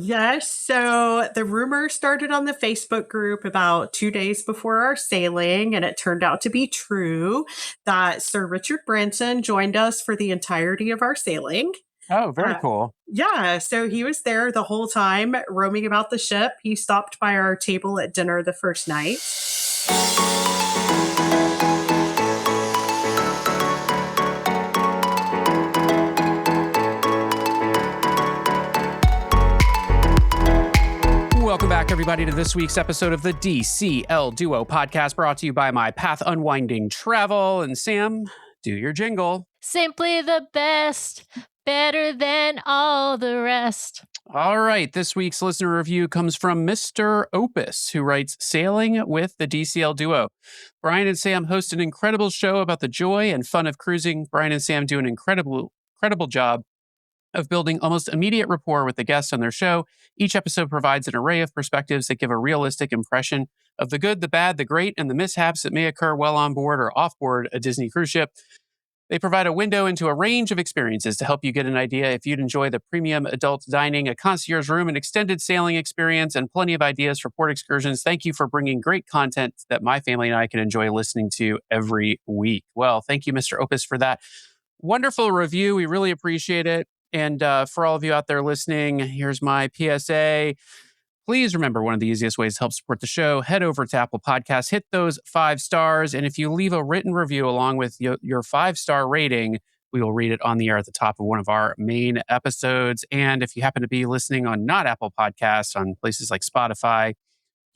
Yes. So the rumor started on the Facebook group about 2 days before our sailing, and it turned out to be true that Sir Richard Branson joined us for the entirety of our sailing. Oh, very Uh, cool. yeah, so he was there the whole time roaming about the ship. He stopped by our table at dinner the first night. Welcome back, everybody, to this week's episode of the DCL Duo podcast, brought to you by My Path Unwinding Travel. And Sam, do your jingle. Simply the best, better than all the rest. All right, this week's listener review comes from Mr. Opus, who writes, Sailing with the DCL Duo. Brian and Sam host an incredible show about the joy and fun of cruising. Brian and Sam do an incredible job of building almost immediate rapport with the guests on their show. Each episode provides an array of perspectives that give a realistic impression of the good, the bad, the great, and the mishaps that may occur while on board or off board a Disney cruise ship. They provide a window into a range of experiences to help you get an idea if you'd enjoy the premium adult dining, a concierge room, an extended sailing experience, and plenty of ideas for port excursions. Thank you for bringing great content that my family and I can enjoy listening to every week. Well, thank you, Mr. Opus, for that wonderful review. We really appreciate it. And for all of you out there listening, here's my PSA. Please remember, one of the easiest ways to help support the show, head over to Apple Podcasts, hit those 5 stars. And if you leave a written review along with your 5-star rating, we will read it on the air at the top of one of our main episodes. And if you happen to be listening on not Apple Podcasts, on places like Spotify,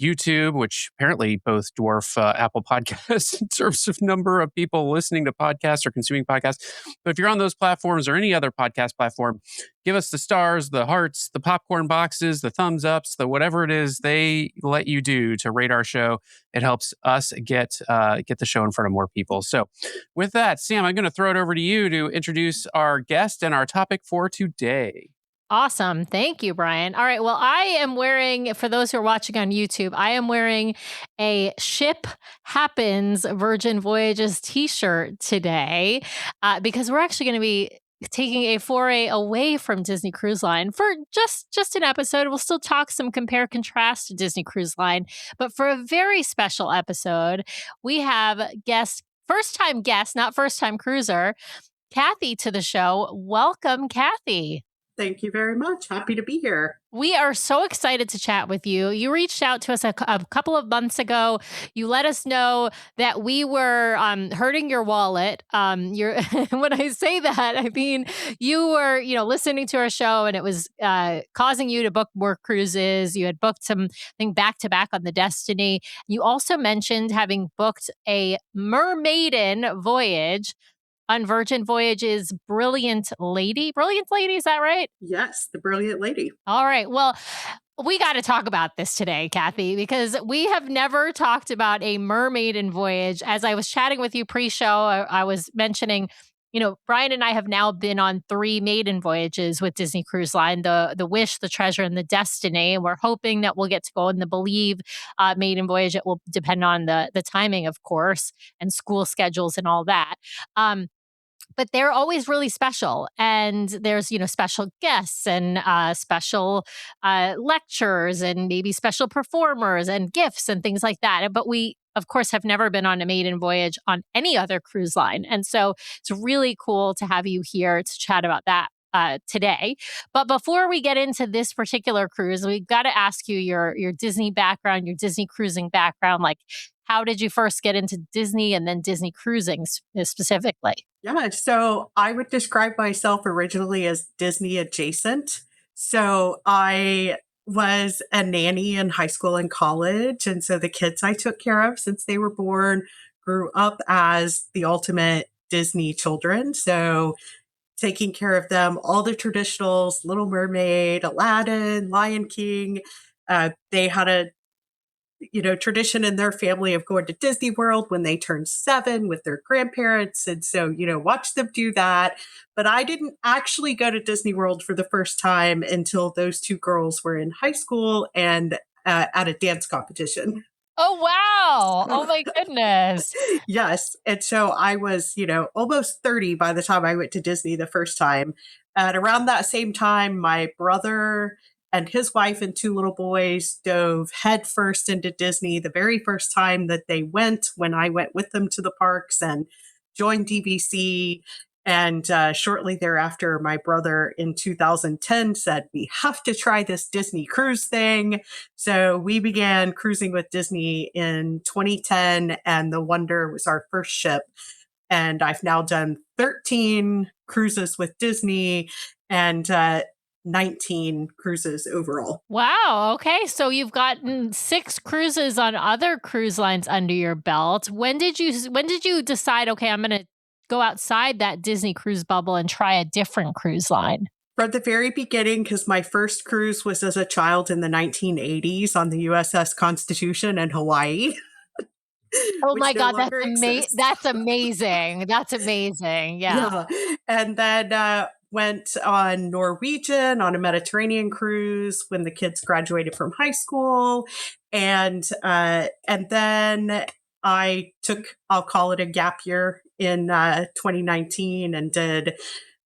YouTube, which apparently both dwarf Apple Podcasts in terms of number of people listening to podcasts or consuming podcasts. But if you're on those platforms or any other podcast platform, give us the stars, the hearts, the popcorn boxes, the thumbs ups, the whatever it is they let you do to rate our show. It helps us get the show in front of more people. So with that, Sam, I'm going to throw it over to you to introduce our guest and our topic for today. Awesome. Thank you, Brian. All right. Well, I am wearing, for those who are watching on YouTube, I am wearing a Ship Happens Virgin Voyages t-shirt today because we're actually going to be taking a foray away from Disney Cruise Line for just an episode. We'll still talk some compare contrast to Disney Cruise Line, but for a very special episode, we have first-time guest, not first-time cruiser, Cathy to the show. Welcome, Cathy. Thank you very much. Happy to be here. We are so excited to chat with you. You reached out to us a couple of months ago. You let us know that we were hurting your wallet. When I say that, I mean you were, listening to our show, and it was causing you to book more cruises. You had booked something back to back on the Destiny. You also mentioned having booked a Mermaiden Voyage on Virgin Voyages Brilliant Lady. Brilliant Lady, is that right? Yes, the Brilliant Lady. All right. Well, we got to talk about this today, Cathy, because we have never talked about a Mermaiden Voyage. As I was chatting with you pre-show, I was mentioning, Brian and I have now been on 3 maiden voyages with Disney Cruise Line, the Wish, the Treasure, and the Destiny. And we're hoping that we'll get to go on the Believe maiden voyage. It will depend on the timing, of course, and school schedules and all that. But they're always really special. And there's, special guests and special lectures and maybe special performers and gifts and things like that. But we, of course, have never been on a maiden voyage on any other cruise line. And so it's really cool to have you here to chat about that today. But before we get into this particular cruise, we've got to ask you your Disney background, your Disney cruising background. Like, how did you first get into Disney and then Disney cruising specifically? Yeah, so I would describe myself originally as Disney adjacent. So I was a nanny in high school and college. And so the kids I took care of since they were born grew up as the ultimate Disney children. So taking care of them, all the traditionals, Little Mermaid, Aladdin, Lion King. They had a tradition in their family of going to Disney World when they turned 7 with their grandparents. And so, watch them do that. But I didn't actually go to Disney World for the first time until those 2 girls were in high school and at a dance competition. Oh, wow. Oh, my goodness. Yes. And so I was, almost 30 by the time I went to Disney the first time. At around that same time, my brother and his wife and two little boys dove headfirst into Disney the very first time that they went, when I went with them to the parks and joined DVC. And shortly thereafter, my brother in 2010 said, we have to try this Disney cruise thing. So we began cruising with Disney in 2010, and the Wonder was our first ship. And I've now done 13 cruises with Disney and 19 cruises overall. Wow. Okay. So you've gotten 6 cruises on other cruise lines under your belt. When did you decide, okay, I'm going to go outside that Disney cruise bubble and try a different cruise line? From the very beginning, because my first cruise was as a child in the 1980s on the USS Constitution in Hawaii. Oh which my no God, longer exists. that's amazing. That's amazing. Yeah. Yeah. And then went on Norwegian on a Mediterranean cruise when the kids graduated from high school. And then I took, I'll call it a gap year in 2019, and did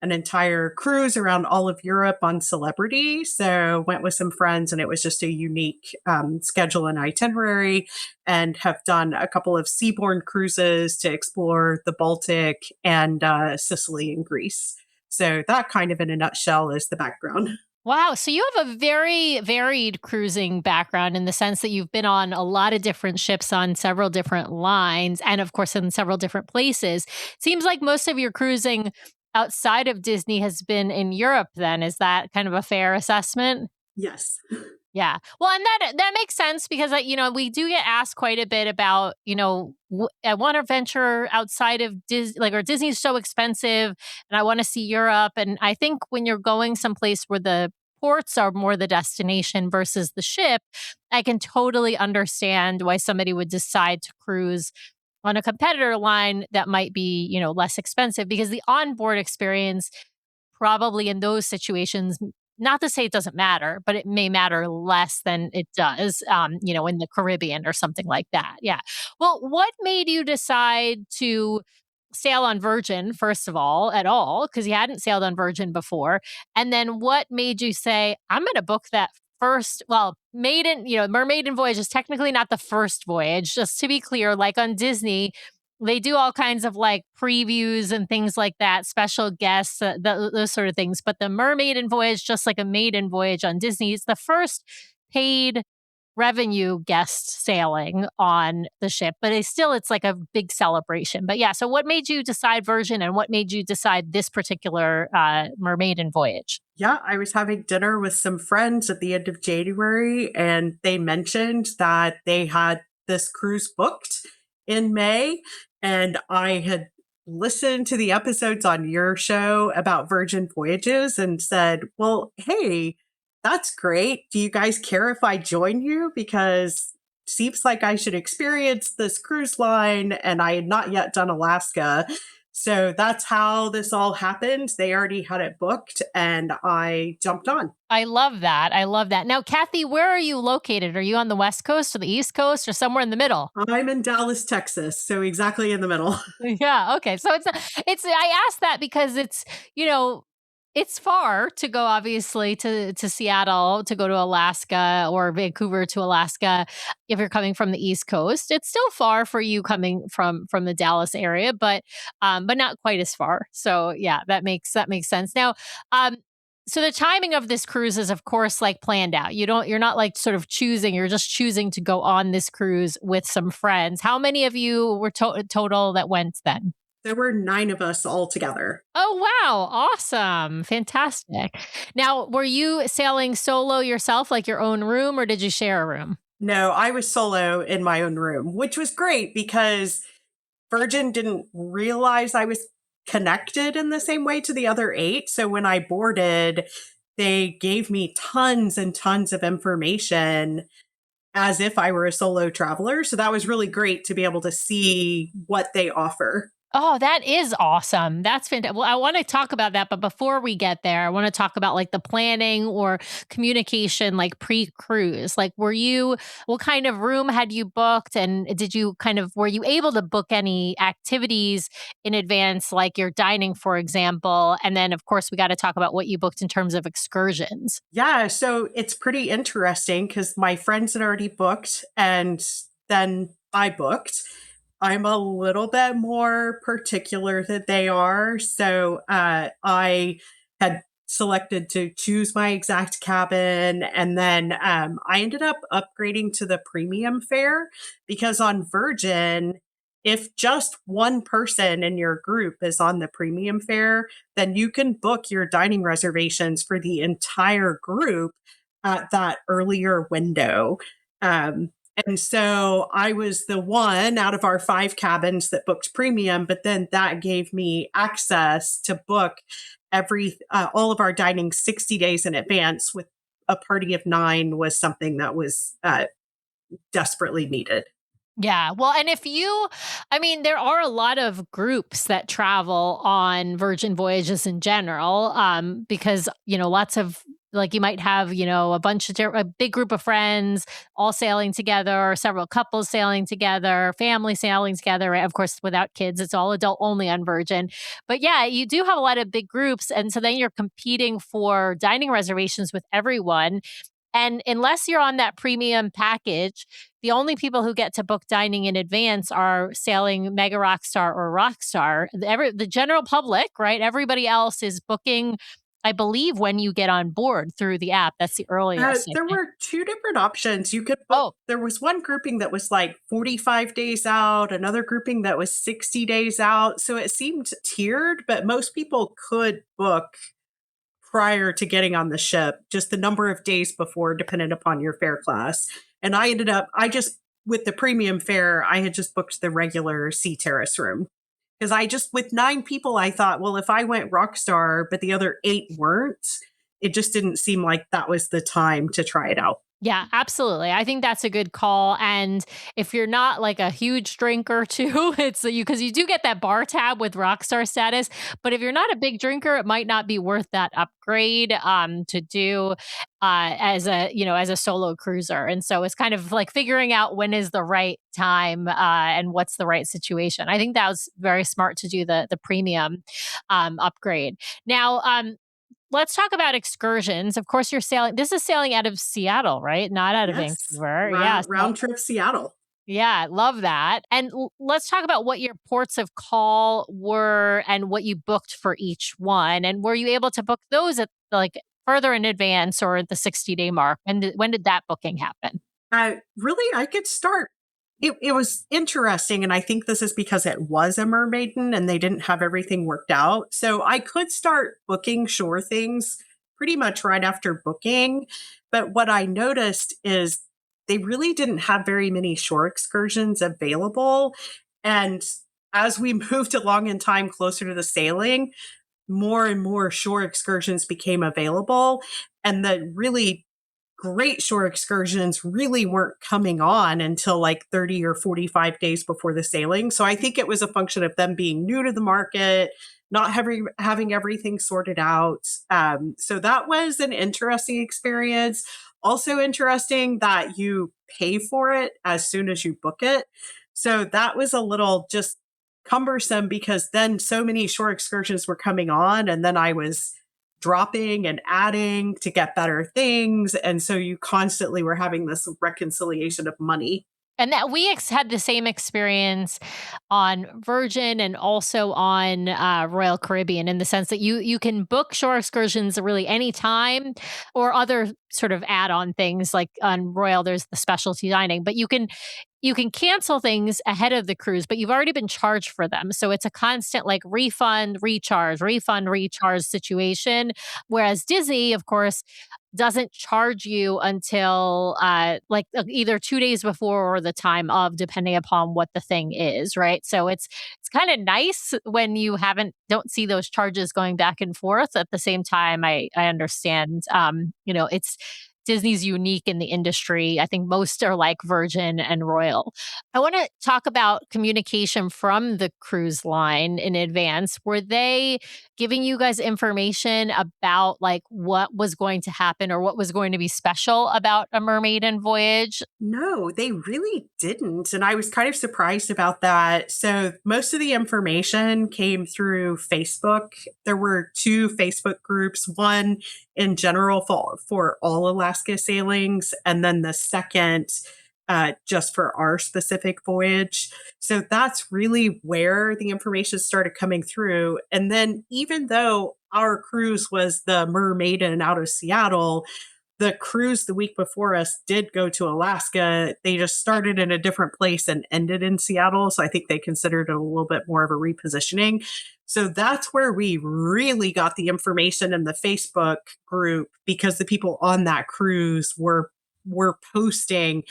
an entire cruise around all of Europe on Celebrity. So went with some friends, and it was just a unique schedule and itinerary, and have done a couple of seaborne cruises to explore the Baltic and Sicily and Greece. So that kind of in a nutshell is the background. Wow. So you have a very varied cruising background in the sense that you've been on a lot of different ships on several different lines and, of course, in several different places. Seems like most of your cruising outside of Disney has been in Europe then. Is that kind of a fair assessment? Yes. Yeah. Well, and that makes sense because we do get asked quite a bit about, I want to venture outside of Disney, or Disney's so expensive and I want to see Europe. And I think when you're going someplace where the ports are more the destination versus the ship, I can totally understand why somebody would decide to cruise on a competitor line that might be, less expensive, because the onboard experience probably in those situations, not to say it doesn't matter, but it may matter less than it does, in the Caribbean or something like that. Yeah. Well, what made you decide to sail on Virgin, first of all, at all? Because you hadn't sailed on Virgin before. And then what made you say, I'm going to book that first? Well, Mermaiden Voyage is technically not the first voyage, just to be clear. Like on Disney, they do all kinds of like previews and things like that, special guests, those sort of things. But the Mermaiden Voyage, just like a maiden voyage on Disney, is the first paid revenue guest sailing on the ship. But it's like a big celebration. But yeah, so what made you decide Virgin, and what made you decide this particular Mermaiden Voyage? Yeah, I was having dinner with some friends at the end of January, and they mentioned that they had this cruise booked in May. And I had listened to the episodes on your show about Virgin Voyages and said, well, hey, that's great. Do you guys care if I join you? Because it seems like I should experience this cruise line, and I had not yet done Alaska. So that's how this all happened. They already had it booked, and I jumped on. I love that. I love that. Now, Cathy, where are you located? Are you on the West Coast or the East Coast or somewhere in the middle? I'm in Dallas, Texas, so exactly in the middle. Yeah. Okay. So I asked that because it's far to go, obviously, to Seattle, to go to Alaska, or Vancouver to Alaska. If you're coming from the East Coast, it's still far for you coming from the Dallas area, but not quite as far. So yeah, that makes sense. Now, so the timing of this cruise is, of course, like planned out. You're not like sort of choosing. You're just choosing to go on this cruise with some friends. How many of you were total that went then? There were 9 of us all together. Oh, wow. Awesome. Fantastic. Now, were you sailing solo yourself, like your own room, or did you share a room? No, I was solo in my own room, which was great because Virgin didn't realize I was connected in the same way to the other 8. So when I boarded, they gave me tons and tons of information as if I were a solo traveler. So that was really great to be able to see what they offer. Oh, that is awesome. That's fantastic. Well, I want to talk about that, but before we get there, I want to talk about like the planning or communication, like pre-cruise. Like, what kind of room had you booked? And were you able to book any activities in advance, like your dining, for example? And then, of course, we got to talk about what you booked in terms of excursions. Yeah, so it's pretty interesting because my friends had already booked and then I booked. I'm a little bit more particular than they are. So I had selected to choose my exact cabin. And then I ended up upgrading to the premium fare because on Virgin, if just one person in your group is on the premium fare, then you can book your dining reservations for the entire group at that earlier window. Um, and so I was the one out of our 5 cabins that booked premium, but then that gave me access to book all of our dining 60 days in advance with a party of 9 was something that was desperately needed. Yeah. Well, and there are a lot of groups that travel on Virgin Voyages in general, because, lots of, like, you might have, a big group of friends all sailing together, or several couples sailing together, family sailing together. Right? Of course, without kids, it's all adult only on Virgin. But yeah, you do have a lot of big groups. And so then you're competing for dining reservations with everyone. And unless you're on that premium package, the only people who get to book dining in advance are sailing Mega Rockstar or Rockstar. The general public, right? Everybody else is booking, I believe, when you get on board through the app. That's the earliest, I There think. were 2 different options. You could book. Oh, There was one grouping that was like 45 days out, another grouping that was 60 days out. So it seemed tiered, but most people could book prior to getting on the ship, just the number of days before, dependent upon your fare class. And with the premium fare, I had just booked the regular sea terrace room. Because with 9 people, I thought, well, if I went Rockstar, but the other 8 weren't, it just didn't seem like that was the time to try it out. yeah, absolutely. I think that's a good call. And if you're not like a huge drinker too, it's because you do get that bar tab with Rockstar status. But if you're not a big drinker, it might not be worth that upgrade to do as a solo cruiser. And so it's kind of like figuring out when is the right time and what's the right situation. I think that was very smart to do the premium upgrade. Now, let's talk about excursions. Of course, this is sailing out of Seattle, right? Not out of Yes. Vancouver. Yeah. Round trip Seattle. Yeah, love that. And let's talk about what your ports of call were and what you booked for each one. And were you able to book those at like further in advance or at the 60-day mark? When did that booking happen? Really, I could start. It was interesting, and I think this is because it was a Mermaiden and they didn't have everything worked out. So I could start booking shore things pretty much right after booking. But what I noticed is they really didn't have very many shore excursions available. And as we moved along in time closer to the sailing, more and more shore excursions became available. And the really great shore excursions really weren't coming on until like 30 or 45 days before the sailing. So I think it was a function of them being new to the market, not having everything sorted out. So that was an interesting experience. Also interesting that you pay for it as soon as you book it. So that was a little just cumbersome because then so many shore excursions were coming on, and then I was dropping and adding to get better things. And so you constantly were having this reconciliation of money. And that had the same experience on Virgin and also on Royal Caribbean, in the sense that you can book shore excursions really anytime, or other sort of add-on things. Like on Royal, there's the specialty dining, but you can cancel things ahead of the cruise, but you've already been charged for them. So it's a constant like refund, recharge situation. Whereas Disney, of course, doesn't charge you until either 2 days before or the time of, depending upon what the thing is, right? So it's kind of nice when you don't see those charges going back and forth. At the same time, I understand, it's Disney's unique in the industry. I think most are like Virgin and Royal. I want to talk about communication from the cruise line in advance. Were they giving you guys information about like what was going to happen or what was going to be special about a Mermaiden voyage? No, they really didn't. And I was kind of surprised about that. So, most of the information came through Facebook. There were two Facebook groups, one in general for all Alaska sailings, and then the second just for our specific voyage. So, that's really where the information started coming through. And then, even though our cruise was the Mermaiden out of Seattle, the cruise the week before us did go to Alaska. They just started in a different place and ended in Seattle. So I think they considered it a little bit more of a repositioning. So that's where we really got the information in the Facebook group, because the people on that cruise were posting,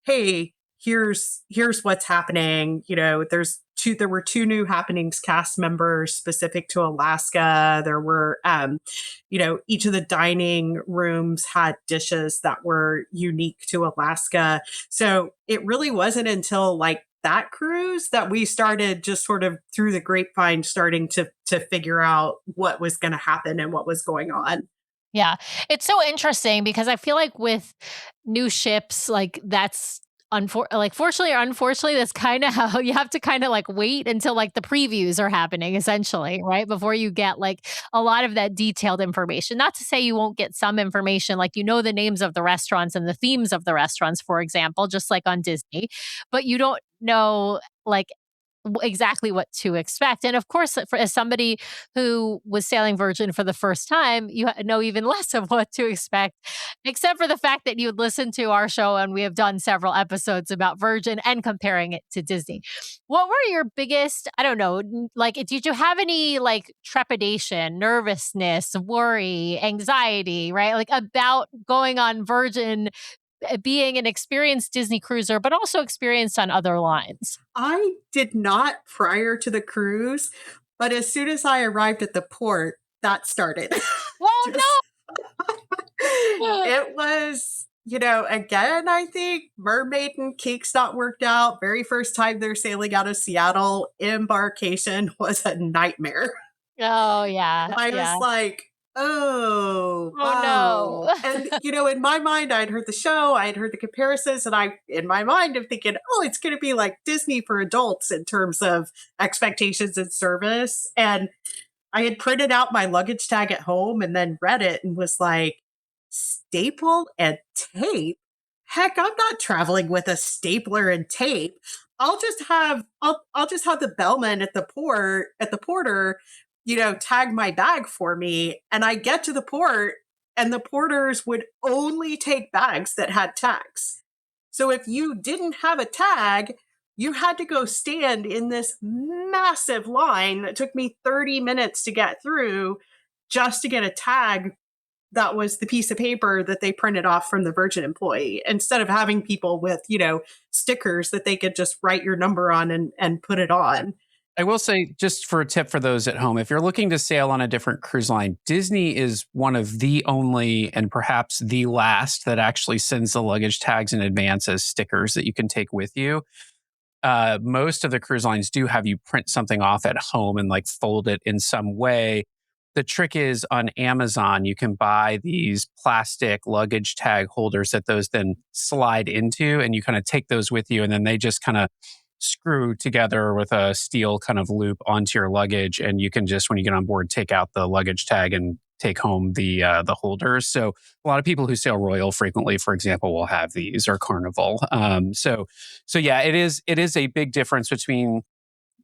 hey, here's what's happening. There were two new happenings cast members specific to Alaska. There were each of the dining rooms had dishes that were unique to Alaska. So it really wasn't until like that cruise that we started just sort of through the grapevine starting to figure out what was going to happen and what was going on. Yeah. It's so interesting because I feel like with new ships, like that's fortunately or unfortunately, that's kind of how you have to kind of like wait until like the previews are happening essentially, right? Before you get like a lot of that detailed information. Not to say you won't get some information, like the names of the restaurants and the themes of the restaurants, for example, just like on Disney, but you don't know like exactly what to expect. And of course, as somebody who was sailing Virgin for the first time, you know even less of what to expect, except for the fact that you would listen to our show and we have done several episodes about Virgin and comparing it to Disney. What were your biggest, I don't know, like, did you have any like trepidation, nervousness, worry, anxiety, right? Like about going on Virgin, being an experienced Disney cruiser, but also experienced on other lines? I did not prior to the cruise, but as soon as I arrived at the port, that started. Oh Just- no! it was, again, I think Mermaiden cake's not worked out. Very first time they're sailing out of Seattle, embarkation was a nightmare. Oh yeah, I yeah. was like, oh, Oh wow. no. And, in my mind, I'd heard the show, I'd heard the comparisons, and in my mind, I'm thinking, oh, it's going to be like Disney for adults in terms of expectations and service. And I had printed out my luggage tag at home and then read it and was like, staple and tape? Heck, I'm not traveling with a stapler and tape. I'll just have the bellman at the porter, tag my bag for me. And I get to the port and the porters would only take bags that had tags. So if you didn't have a tag, you had to go stand in this massive line that took me 30 minutes to get through just to get a tag that was the piece of paper that they printed off from the Virgin employee, instead of having people with, stickers that they could just write your number on and put it on. I will say, just for a tip for those at home, if you're looking to sail on a different cruise line, Disney is one of the only and perhaps the last that actually sends the luggage tags in advance as stickers that you can take with you. Most of the cruise lines do have you print something off at home and like fold it in some way. The trick is on Amazon, you can buy these plastic luggage tag holders that those then slide into, and you kind of take those with you, and then they just kind of screw together with a steel kind of loop onto your luggage, and you can just, when you get on board, take out the luggage tag and take home the holders. So a lot of people who sail Royal frequently, for example, will have these, or Carnival. So yeah, it is a big difference between,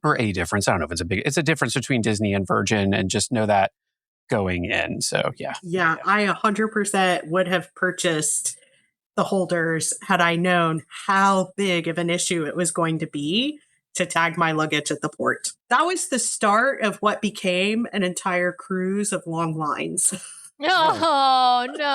or a difference. I don't know if it's a difference between Disney and Virgin, and just know that going in. So yeah. Yeah, I 100% would have purchased the holders had I known how big of an issue it was going to be to tag my luggage at the port. That was the start of what became an entire cruise of long lines. Oh no.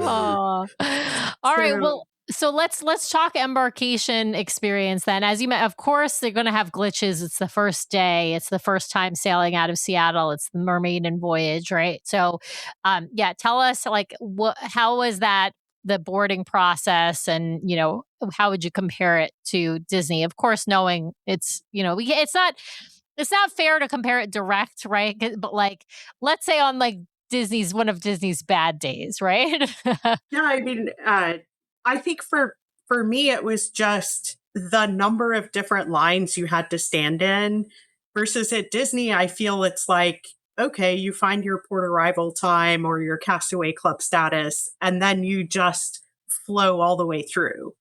Wow. Oh. All right. Well, So let's talk embarkation experience then. As you met, of course, they're going to have glitches. It's the first day. It's the first time sailing out of Seattle. It's the Mermaiden Voyage, right? So, yeah, tell us like how was that the boarding process, and how would you compare it to Disney? Of course, knowing it's it's not fair to compare it direct, right? But like, let's say on like Disney's one of Disney's bad days, right? Yeah, I mean, I think for me, it was just the number of different lines you had to stand in versus at Disney. I feel it's like, okay, you find your port arrival time or your castaway club status, and then you just flow all the way through.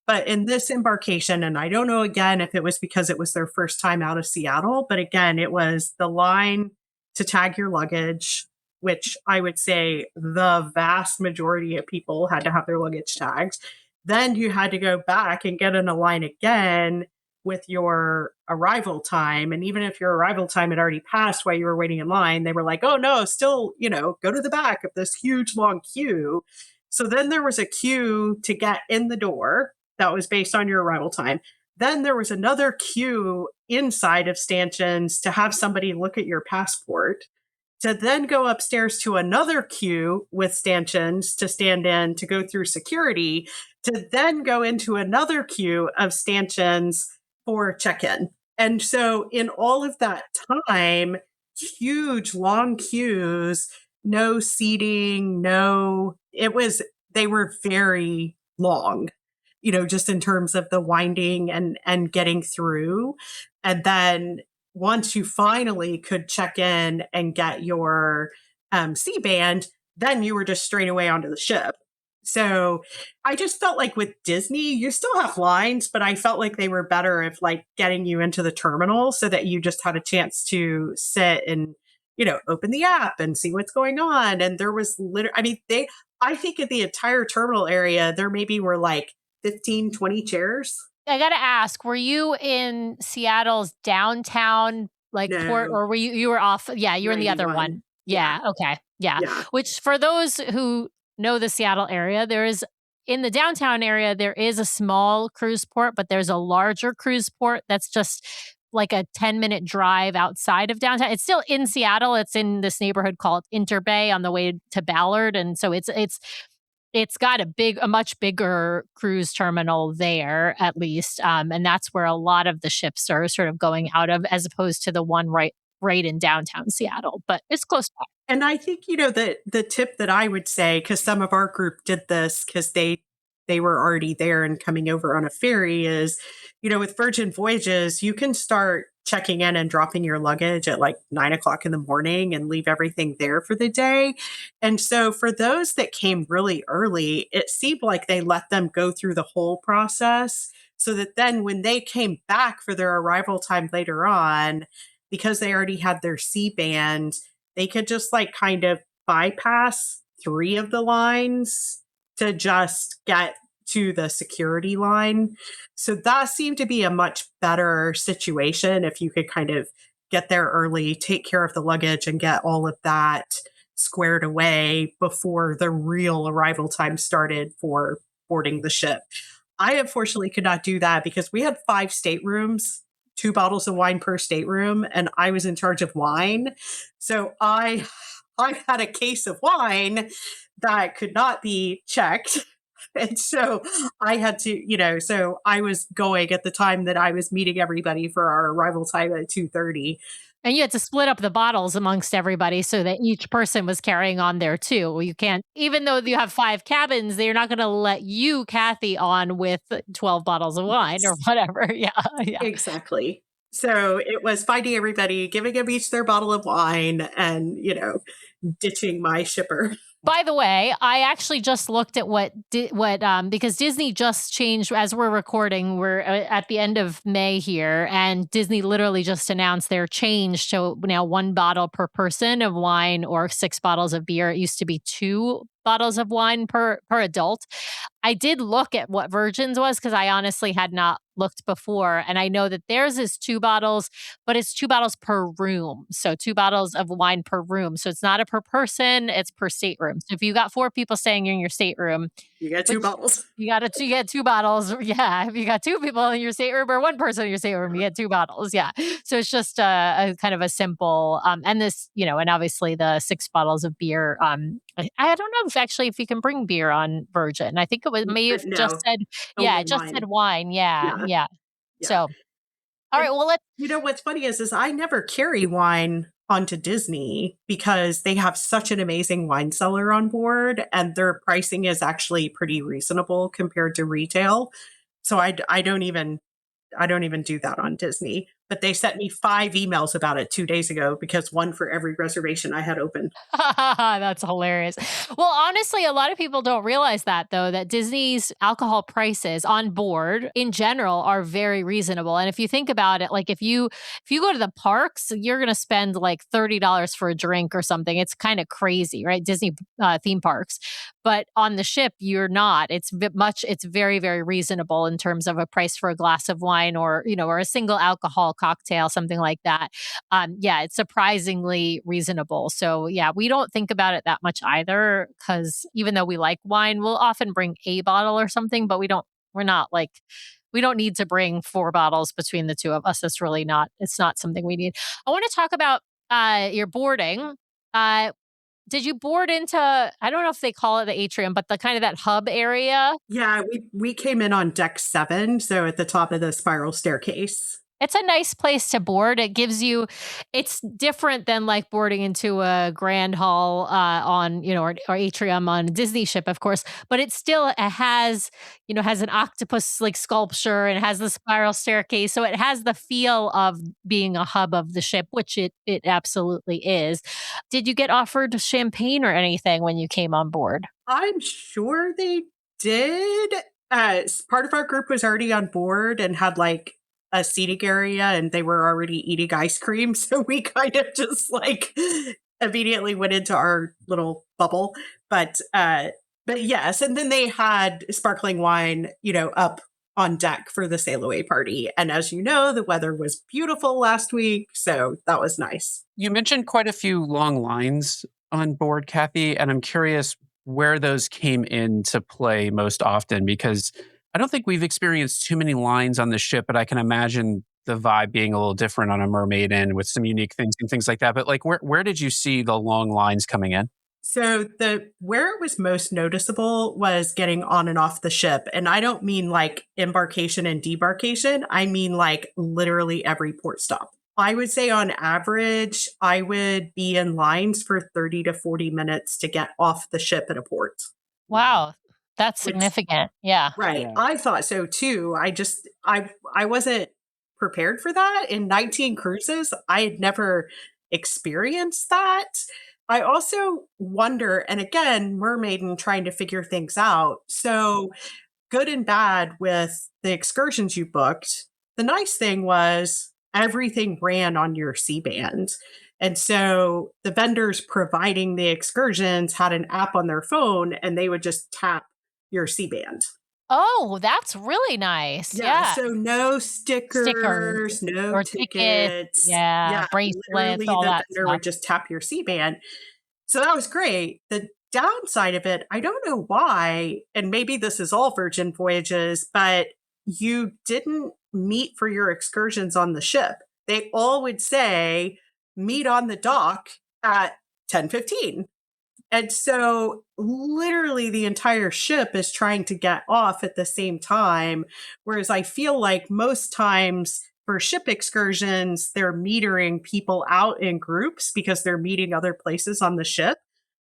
But in this embarkation, and I don't know again if it was because it was their first time out of Seattle, but again, it was the line to tag your luggage, which I would say the vast majority of people had to have their luggage tagged. Then you had to go back and get in a line again with your arrival time. And even if your arrival time had already passed while you were waiting in line, they were like, oh no, still, go to the back of this huge long queue. So then there was a queue to get in the door that was based on your arrival time. Then there was another queue inside of stanchions to have somebody look at your passport, to then go upstairs to another queue with stanchions to stand in to go through security, to then go into another queue of stanchions for check-in. And so in all of that time, huge long queues, no seating, they were very long, just in terms of the winding and getting through. And then once you finally could check in and get your C band, then you were just straight away onto the ship. So I just felt like with Disney, you still have lines, but I felt like they were better if like getting you into the terminal so that you just had a chance to sit and, open the app and see what's going on. And there was I think in the entire terminal area, there maybe were like 15, 20 chairs. I gotta ask, were you in Seattle's downtown like port, No, or were you were off? Yeah, you were in the other 91. one. Yeah, okay. Yeah. Yeah. Which for those who know the Seattle area, there is in the downtown area, there is a small cruise port, but there's a larger cruise port that's just like a 10-minute drive outside of downtown. It's still in Seattle. It's in this neighborhood called Interbay on the way to Ballard. And so it's got a much bigger cruise terminal there, at least, and that's where a lot of the ships are sort of going out of, as opposed to the one right in downtown Seattle. But it's close by. And I think, the tip that I would say, because some of our group did this because they were already there and coming over on a ferry, is, with Virgin Voyages, you can start checking in and dropping your luggage at like 9 o'clock in the morning and leave everything there for the day. And so for those that came really early, it seemed like they let them go through the whole process so that then when they came back for their arrival time later on, because they already had their C band, they could just like kind of bypass 3 of the lines to just get to the security line. So that seemed to be a much better situation if you could kind of get there early, take care of the luggage, and get all of that squared away before the real arrival time started for boarding the ship. I unfortunately could not do that because we had 5 staterooms, 2 bottles of wine per stateroom, and I was in charge of wine. So I had a case of wine that could not be checked. And so I had to, so I was going at the time that I was meeting everybody for our arrival time at 2:30. And you had to split up the bottles amongst everybody so that each person was carrying on there too. You can't, even though you have 5 cabins, they're not going to let you, Cathy, on with 12 bottles of wine or whatever. Yeah. Yeah. Exactly. So it was finding everybody, giving them each their bottle of wine and, ditching my shipper. By the way, I actually just looked at because Disney just changed as we're recording. We're at the end of May here, and Disney literally just announced their change to now 1 bottle per person of wine or 6 bottles of beer. It used to be 2 bottles of wine per adult. I did look at what Virgin's was because I honestly had not looked before, and I know that theirs is 2 bottles, but it's 2 bottles per room. So 2 bottles of wine per room. So it's not a per person, it's per stateroom. So if you got 4 people staying in your stateroom, You get two bottles. You get 2 bottles. Yeah. If you got 2 people in your stateroom or 1 person in your stateroom, you get 2 bottles. Yeah. So it's just a kind of a simple, and this, and obviously the 6 bottles of beer. I don't know if you can bring beer on Virgin. I think it was maybe it just No, said, only it just wine. said wine. Yeah. Yeah, Yeah. yeah. So, all right. And Well, let's, what's funny is I never carry wine onto Disney because they have such an amazing wine cellar on board, and their pricing is actually pretty reasonable compared to retail. So I don't even do that on Disney. But they sent me 5 emails about it 2 days ago because one for every reservation I had open. That's hilarious. Well, honestly, a lot of people don't realize that though, that Disney's alcohol prices on board in general are very reasonable. And if you think about it, like if you go to the parks, you're going to spend like $30 for a drink or something. It's kind of crazy, right? Disney theme parks. But on the ship, you're not. It's very, very reasonable in terms of a price for a glass of wine or a single alcohol cocktail, something like that. It's surprisingly reasonable. So yeah, we don't think about it that much either, because even though we like wine, we'll often bring a bottle or something, but we don't need to bring 4 bottles between the two of us. It's not something we need. I want to talk about your boarding. Did you board into, I don't know if they call it the atrium, but the kind of that hub area? Yeah, we came in on deck 7, so at the top of the spiral staircase. It's a nice place to board. It's different than like boarding into a grand hall on, or atrium on a Disney ship, of course, but it has an octopus like sculpture and has the spiral staircase. So it has the feel of being a hub of the ship, which it absolutely is. Did you get offered champagne or anything when you came on board? I'm sure they did. Part of our group was already on board and had like a seating area, and they were already eating ice cream. So we kind of just like immediately went into our little bubble. But yes, and then they had sparkling wine, up on deck for the sail away party. And as you know, the weather was beautiful last week, so that was nice. You mentioned quite a few long lines on board, Cathy, and I'm curious where those came into play most often, because I don't think we've experienced too many lines on the ship, but I can imagine the vibe being a little different on a Mermaiden with some unique things and things like that. But like, where did you see the long lines coming in? So where it was most noticeable was getting on and off the ship. And I don't mean like embarkation and debarkation. I mean like literally every port stop. I would say on average, I would be in lines for 30 to 40 minutes to get off the ship at a port. Wow. That's significant. Yeah. Right. Yeah. I thought so too. I wasn't prepared for that. In 19 cruises, I had never experienced that. I also wonder, and again, Mermaiden trying to figure things out. So good and bad with the excursions you booked. The nice thing was everything ran on your C-band. And so the vendors providing the excursions had an app on their phone, and they would just tap your C-band. Oh, that's really nice. Yeah. So no stickers, no or tickets. Bracelets, literally all the that vendor stuff. would just tap your C-band. So that was great. The downside of it, I don't know why, and maybe this is all Virgin Voyages, but you didn't meet for your excursions on the ship. They all would say, meet on the dock at 10:15. And so literally the entire ship is trying to get off at the same time. Whereas I feel like most times for ship excursions, they're metering people out in groups because they're meeting other places on the ship.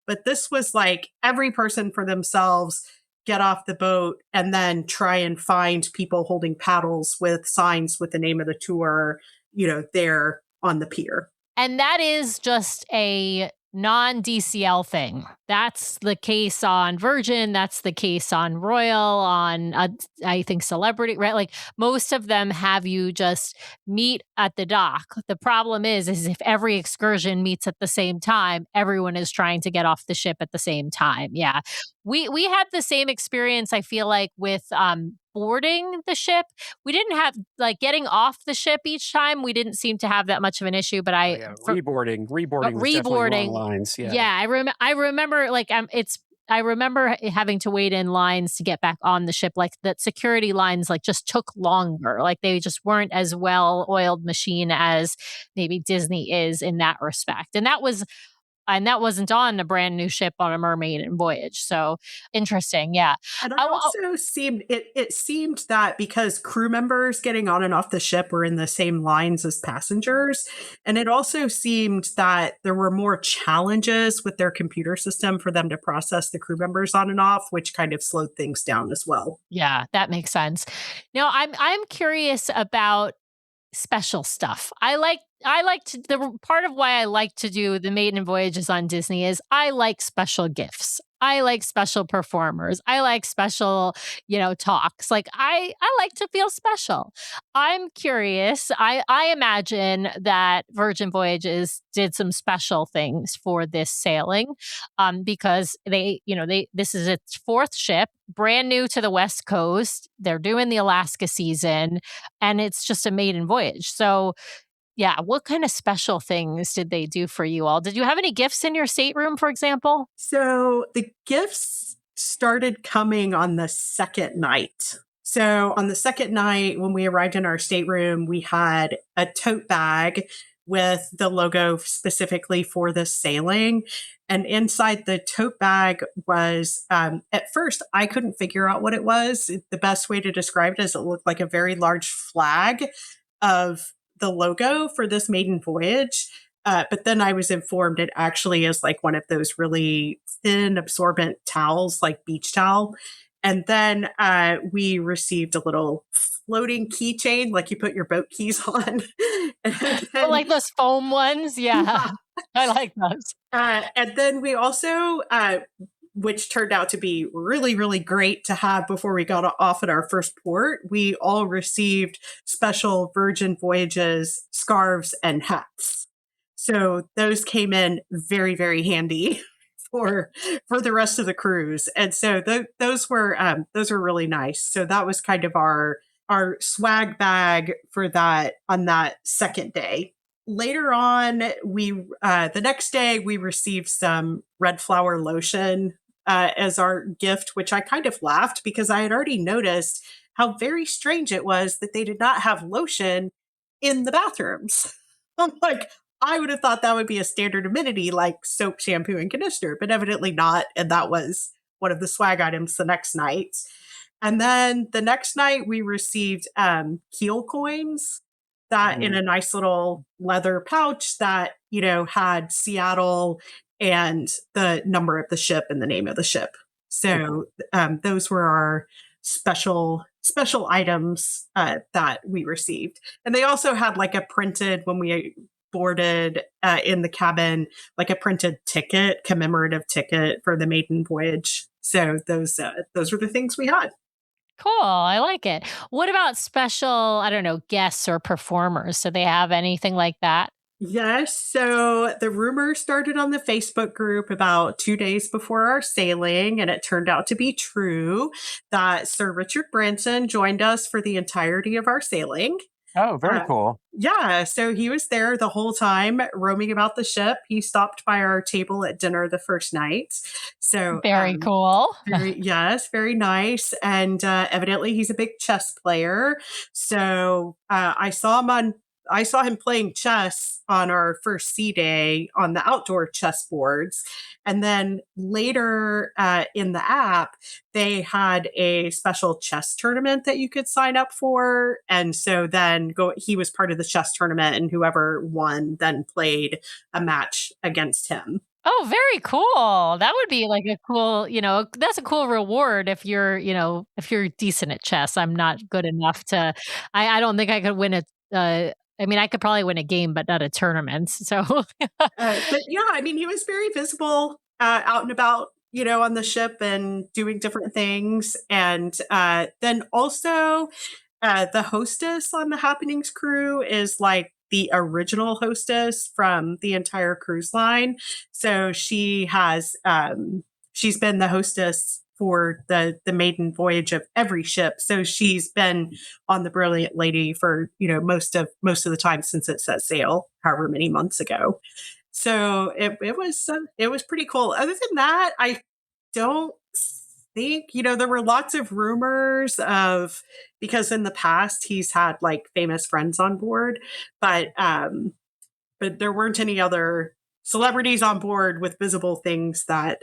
But this was like every person for themselves, get off the boat and then try and find people holding paddles with signs with the name of the tour, there on the pier. And that is just a non-DCL thing. That's the case on Virgin. That's the case on Royal, on I think Celebrity, right? Like most of them have you just meet at the dock. The problem is if every excursion meets at the same time, everyone is trying to get off the ship at the same time. Yeah. We had the same experience, I feel like, with boarding the ship. We didn't have like getting off the ship each time. We didn't seem to have that much of an issue, but reboarding was definitely long lines. I remember like it's I remember having to wait in lines to get back on the ship. Like that security lines like just took longer. Like they just weren't as well oiled machine as maybe Disney is in that respect. And that wasn't on a brand new ship on a Mermaiden voyage. So interesting. Yeah. And I, it seemed that because crew members getting on and off the ship were in the same lines as passengers, and it also seemed that there were more challenges with their computer system for them to process the crew members on and off, which kind of slowed things down as well. yeah, that makes sense. Now I'm curious about special stuff. I like to the part of why I like to do the maiden voyages on Disney is I like special gifts. I like special performers. I like special, talks. Like I like to feel special. I'm curious. I imagine that Virgin Voyages did some special things for this sailing, because this is its fourth ship, brand new to the West Coast. They're doing the Alaska season, and it's just a maiden voyage. So yeah, what kind of special things did they do for you all? Did you have any gifts in your stateroom, for example? So the gifts started coming on the second night. So on the second night, when we arrived in our stateroom, we had a tote bag with the logo specifically for this sailing. And inside the tote bag was, at first, I couldn't figure out what it was. The best way to describe it is it looked like a very large flag of the logo for this maiden voyage. But then I was informed it actually is like one of those really thin, absorbent towels, like beach towel. And then we received a little floating keychain, like you put your boat keys on. And then, Like those foam ones? Yeah. I like those. and then we also, which turned out to be really, really great to have before we got off at our first port, we all received special Virgin Voyages scarves and hats. So those came in very, very handy for the rest of the cruise. And so those were really nice. So that was kind of our swag bag for that on that second day. Later on, the next day we received some red flower lotion as our gift, which I kind of laughed because I had already noticed how very strange it was that they did not have lotion in the bathrooms. I'm like, I would have thought that would be a standard amenity like soap, shampoo, and conditioner, but evidently not. And that was one of the swag items the next night. And then the next night we received keel coins that in a nice little leather pouch that, had Seattle and the number of the ship and the name of the ship. So those were our special items that we received. And they also had like a printed, when we boarded in the cabin, like a printed ticket, commemorative ticket for the maiden voyage. So those were the things we had. Cool. I like it. What about special, I don't know, guests or performers? Do they have anything like that? Yes. So the rumor started on the Facebook group about 2 days before our sailing, and it turned out to be true that Sir Richard Branson joined us for the entirety of our sailing. Oh, very cool. Yeah. So he was there the whole time roaming about the ship. He stopped by our table at dinner the first night. So Very cool. yes, very nice. And evidently he's a big chess player. So I saw him playing chess on our first sea day on the outdoor chess boards. And then later in the app, they had a special chess tournament that you could sign up for. And so then he was part of the chess tournament, and whoever won then played a match against him. Oh, very cool. That would be like a cool, that's a cool reward if you're, if you're decent at chess. I'm not good enough I don't think I could win I could probably win a game, but not a tournament. So, but yeah, I mean, he was very visible out and about, on the ship and doing different things. And then also the hostess on the Happenings crew is like the original hostess from the entire cruise line. So she has, she's been the hostess for the maiden voyage of every ship. So she's been on the Brilliant Lady for, most of the time since it set sail, however many months ago. So it was pretty cool. Other than that, don't think, there were lots of rumors of, because in the past he's had like famous friends on board, but there weren't any other celebrities on board with visible things that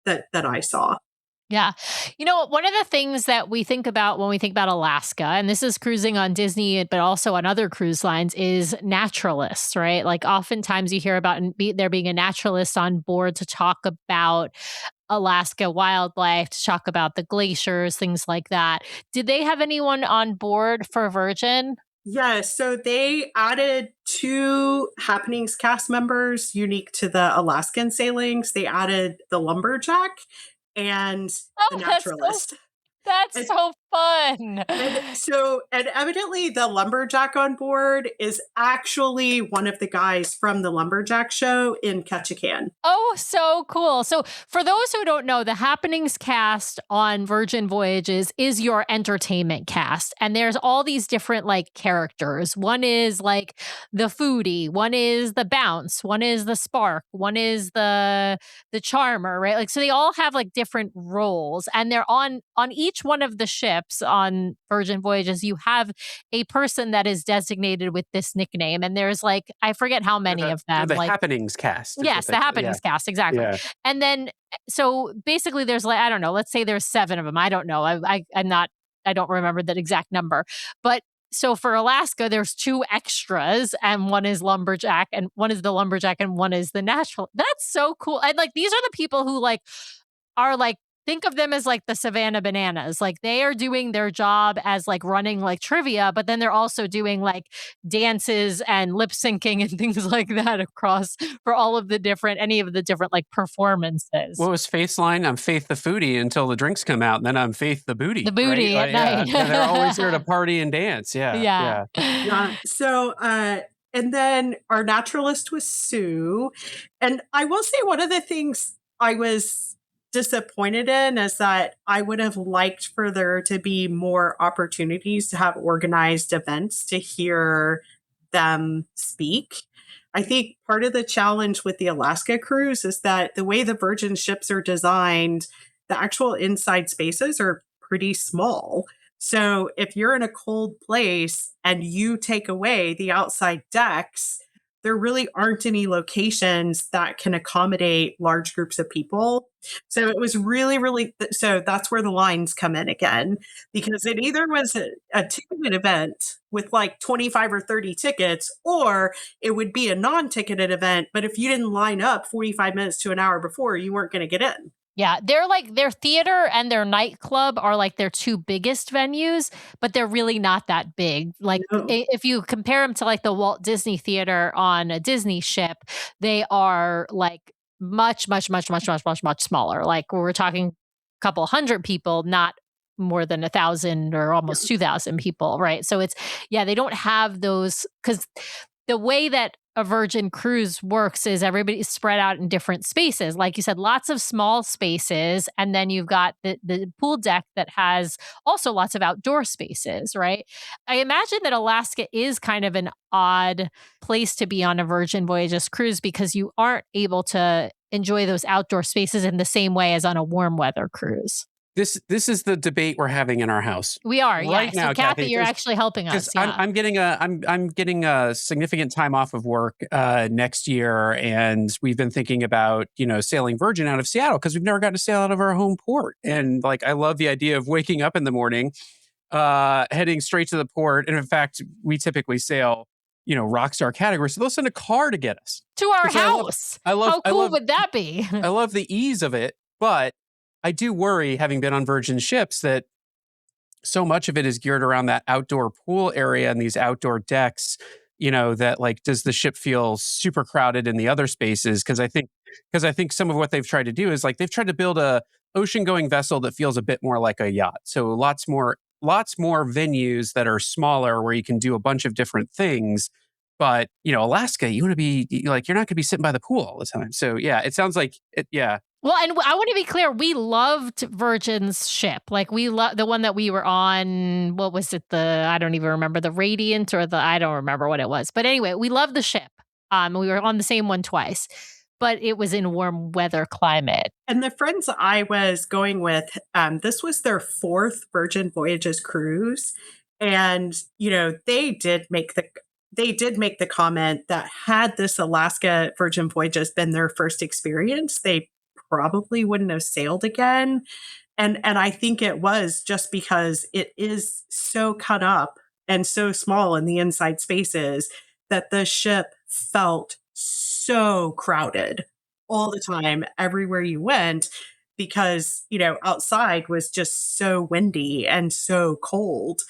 that I saw. Yeah. One of the things that we think about when we think about Alaska, and this is cruising on Disney, but also on other cruise lines, is naturalists, right? Like oftentimes you hear about there being a naturalist on board to talk about Alaska wildlife, to talk about the glaciers, things like that. Did they have anyone on board for Virgin? Yeah, so they added 2 Happenings cast members unique to the Alaskan sailings. They added the lumberjack and the Oh, naturalist. that's And so fun. and evidently the lumberjack on board is actually one of the guys from the lumberjack show in Ketchikan. Oh, so cool. So for those who don't know, the Happenings cast on Virgin Voyages is your entertainment cast. And there's all these different like characters. One is like the foodie, one is the bounce, one is the spark, one is the charmer, right? Like so they all have like different roles, and they're on each one of the ships on Virgin Voyages, you have a person that is designated with this nickname. And there's like, I forget how many of them. The like Happenings cast. Yes, the Happenings cast, exactly. Yeah. And then, so basically, there's like, I don't know, let's say there's 7 of them. I don't know. I don't remember that exact number. But so for Alaska, there's 2 extras, and one is lumberjack, and one is the lumberjack, and one is the natural. That's so cool. And like, these are the people who like are like, think of them as like the Savannah Bananas. Like they are doing their job as like running like trivia, but then they're also doing like dances and lip syncing and things like that across for any of the different like performances. What was Faith's line? I'm Faith the foodie until the drinks come out, and then I'm Faith the booty. The booty right? at night. Yeah. They're always here to party and dance. Yeah. So, and then our naturalist was Sue. And I will say one of the things I was disappointed in is that I would have liked for there to be more opportunities to have organized events to hear them speak. I think part of the challenge with the Alaska cruise is that the way the Virgin ships are designed, the actual inside spaces are pretty small. So if you're in a cold place and you take away the outside decks, there really aren't any locations that can accommodate large groups of people. So it was really, so that's where the lines come in again, because it either was a ticketed event with like 25 or 30 tickets, or it would be a non-ticketed event. But if you didn't line up 45 minutes to an hour before, you weren't going to get in. Yeah, they're like their theater and their nightclub are like their 2 biggest venues, but they're really not that big. Like No. if you compare them to like the Walt Disney Theater on a Disney ship, they are like much smaller. Like we're talking a couple hundred people, not more than 1,000 or almost 2,000 people, right? So they don't have those, because the way that a Virgin cruise works is everybody's spread out in different spaces. Like you said, lots of small spaces. And then you've got the pool deck that has also lots of outdoor spaces, right? I imagine that Alaska is kind of an odd place to be on a Virgin Voyages cruise because you aren't able to enjoy those outdoor spaces in the same way as on a warm weather cruise. This is the debate we're having in our house. We are, right now, So Cathy, you're actually helping us. Yeah. I'm getting a significant time off of work next year, and we've been thinking about sailing Virgin out of Seattle because we've never gotten to sail out of our home port. And like I love the idea of waking up in the morning, heading straight to the port. And in fact, we typically sail Rockstar category, so they'll send a car to get us to our house. How cool would that be? I love the ease of it, but I do worry, having been on Virgin ships, that so much of it is geared around that outdoor pool area and these outdoor decks, that like, does the ship feel super crowded in the other spaces? Because I think some of what they've tried to do is like, they've tried to build a ocean-going vessel that feels a bit more like a yacht. So lots more venues that are smaller where you can do a bunch of different things. But, Alaska, you want to be like, you're not going to be sitting by the pool all the time. So yeah, it sounds like it. Yeah. Well, and I want to be clear, we loved Virgin's ship. Like we love the one that we were on. What was it? I don't even remember, the Radiant or I don't remember what it was. But anyway, we loved the ship. We were on the same one twice. but it was in warm weather climate. And the friends I was going with, this was their fourth Virgin Voyages cruise. And, they did make the comment that had this Alaska Virgin Voyages been their first experience, they probably wouldn't have sailed again. And I think it was just because it is so cut up and so small in the inside spaces that the ship felt so crowded all the time, everywhere you went, because, outside was just so windy and so cold.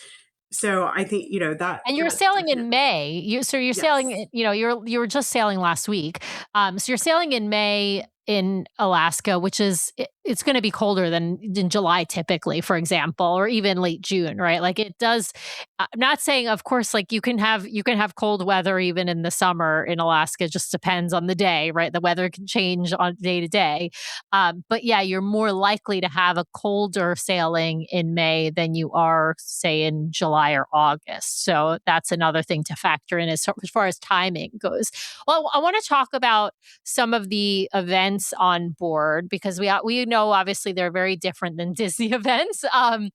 So I think, And you're that sailing in definitely. May. You're sailing, Yes. you were just sailing last week. So you're sailing in May in Alaska, which is it's going to be colder than in July typically, for example, or even late June, right? Like it does. I'm not saying, of course, like you can have cold weather even in the summer in Alaska. It just depends on the day, right? The weather can change on day to day. But yeah, you're more likely to have a colder sailing in May than you are, say, in July or August. So that's another thing to factor in as far as timing goes. Well, I want to talk about some of the events on board because we know obviously they're very different than Disney events. I'm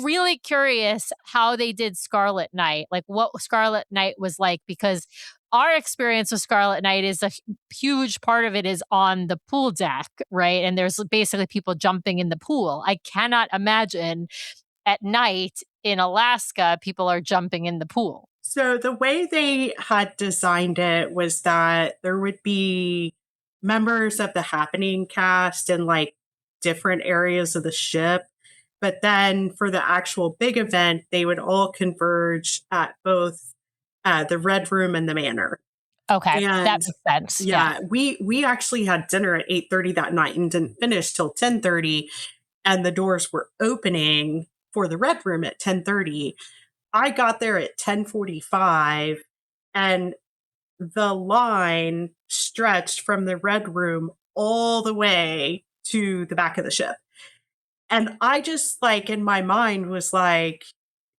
really curious how they did Scarlet Night, like what Scarlet Night was like, because our experience with Scarlet Night is a huge part of it is on the pool deck, right? And there's basically people jumping in the pool. I cannot imagine at night in Alaska, people are jumping in the pool. So the way they had designed it was that there would be members of the happening cast in like different areas of the ship. But then for the actual big event, they would all converge at both the Red Room and the Manor. Okay, that And makes sense. Yeah. yeah, we actually had dinner at 8:30 that night and didn't finish till 10:30, and the doors were opening for the Red Room at 10:30. I got there at 10:45 and the line stretched from the Red Room all the way to the back of the ship. And I just like in my mind was like,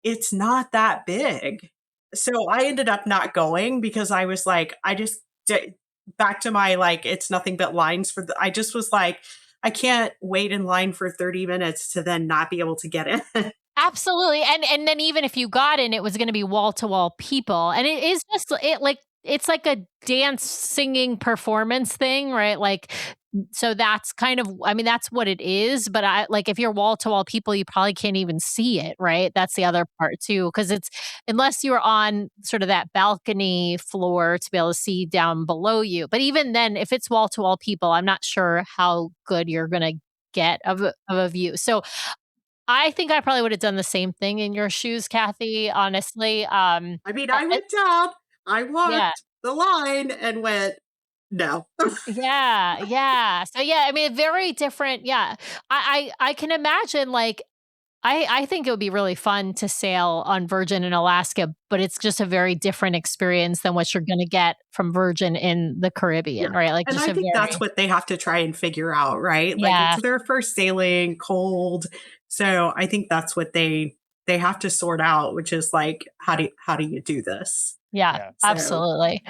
it's not that big. So I ended up not going because I was like, back to my like, it's nothing but lines I just was like, I can't wait in line for 30 minutes to then not be able to get in. Absolutely. And then even if you got in, it was gonna be wall to wall people. And it is just it's like a dance singing performance thing, right? Like so that's kind of I mean, that's what it is. But I like if you're wall to wall people, you probably can't even see it, right? That's the other part too. Cause it's unless you're on sort of that balcony floor to be able to see down below you. But even then, if it's wall to wall people, I'm not sure how good you're gonna get of a view. So I think I probably would have done the same thing in your shoes, Cathy, honestly. I mean, I went down, I Yeah. walked the line and went, no. Yeah, yeah. So, yeah, I mean, very different yeah. I can imagine, like I think it would be really fun to sail on Virgin in Alaska, but it's just a very different experience than what you're gonna get from Virgin in the Caribbean, Yeah. right? Like, And just I a think that's very what they have to try and figure out, right? Like Yeah. it's their first sailing, cold. So I think that's what they have to sort out, which is like, how do you do this? Yeah, Yeah. So absolutely.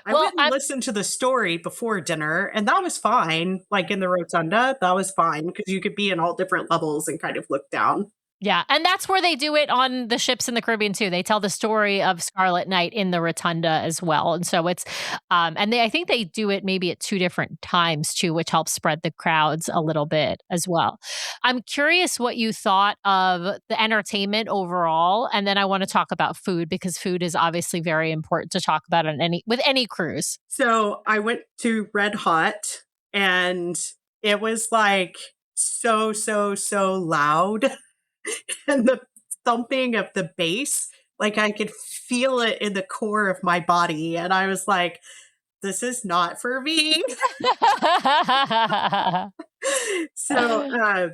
I Well, went and listened to the story before dinner, and that was fine. Like in the rotunda, that was fine because you could be in all different levels and kind of look down. Yeah, and that's where they do it on the ships in the Caribbean too. They tell the story of Scarlet Night in the rotunda as well, and so it's, and I think they do it maybe at 2 different times too, which helps spread the crowds a little bit as well. I'm curious what you thought of the entertainment overall, and then I want to talk about food because food is obviously very important to talk about on with any cruise. So I went to Red Hot, and it was like so loud. And the thumping of the bass, like I could feel it in the core of my body. And I was like, this is not for me. So,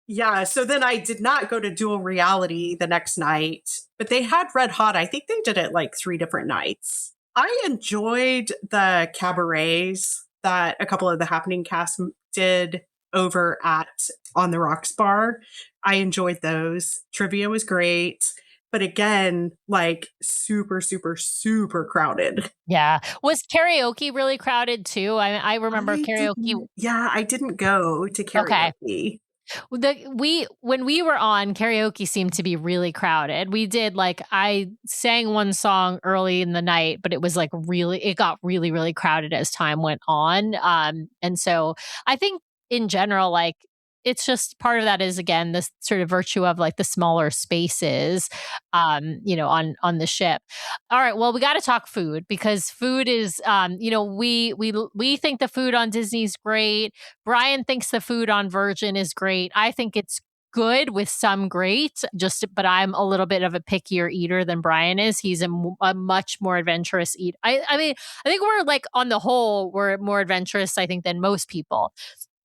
yeah. So then I did not go to dual reality the next night, but they had Red Hot. I think they did it like 3 different nights. I enjoyed the cabarets that a couple of the happening cast did over at On the Rocks Bar. I enjoyed those. Trivia was great. but again, like super, super, super crowded. Yeah. Was karaoke really crowded too? I remember karaoke. I didn't go to Okay. karaoke. When we were on, karaoke seemed to be really crowded. We did like I sang one song early in the night, but it was like it got really, really crowded as time went on. And so I think in general, like it's just part of that is again this sort of virtue of like the smaller spaces, on the ship. All right, well, we got to talk food because food is, we think the food on Disney's great. Brian thinks the food on Virgin is great. I think it's good with some great, but I'm a little bit of a pickier eater than Brian is. He's a much more adventurous eater. I mean, I think we're like on the whole, we're more adventurous, I think, than most people.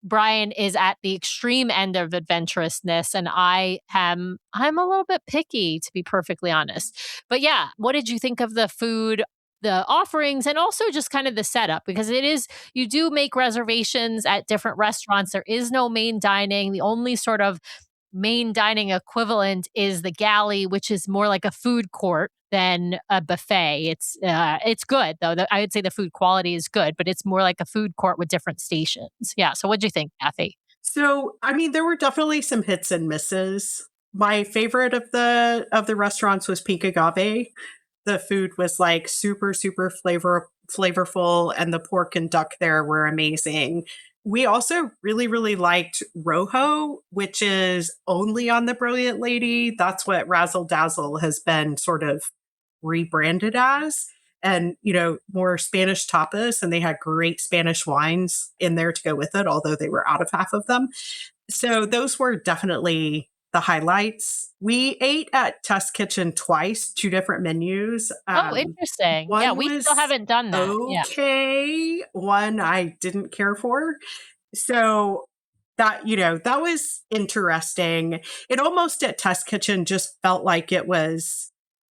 Brian is at the extreme end of adventurousness, and I'm a little bit picky, to be perfectly honest. But yeah, what did you think of the food, the offerings, and also just kind of the setup? Because you do make reservations at different restaurants. There is no main dining. The only sort of main dining equivalent is the galley, which is more like a food court than a buffet. It's good though. I would say the food quality is good, but it's more like a food court with different stations. Yeah. So what'd you think, Cathy? So, I mean, there were definitely some hits and misses. My favorite of the restaurants was Pink Agave. The food was like super, super flavorful, and the pork and duck there were amazing. We also really, really liked Rojo, which is only on the Brilliant Lady. That's what Razzle Dazzle has been sort of rebranded as. And, more Spanish tapas, and they had great Spanish wines in there to go with it, although they were out of half of them. So those were definitely the highlights. We ate at Test Kitchen twice, 2 different menus. Oh, interesting. Yeah, we still haven't done that. Okay. One I didn't care for. So that, that was interesting. It almost at Test Kitchen just felt like it was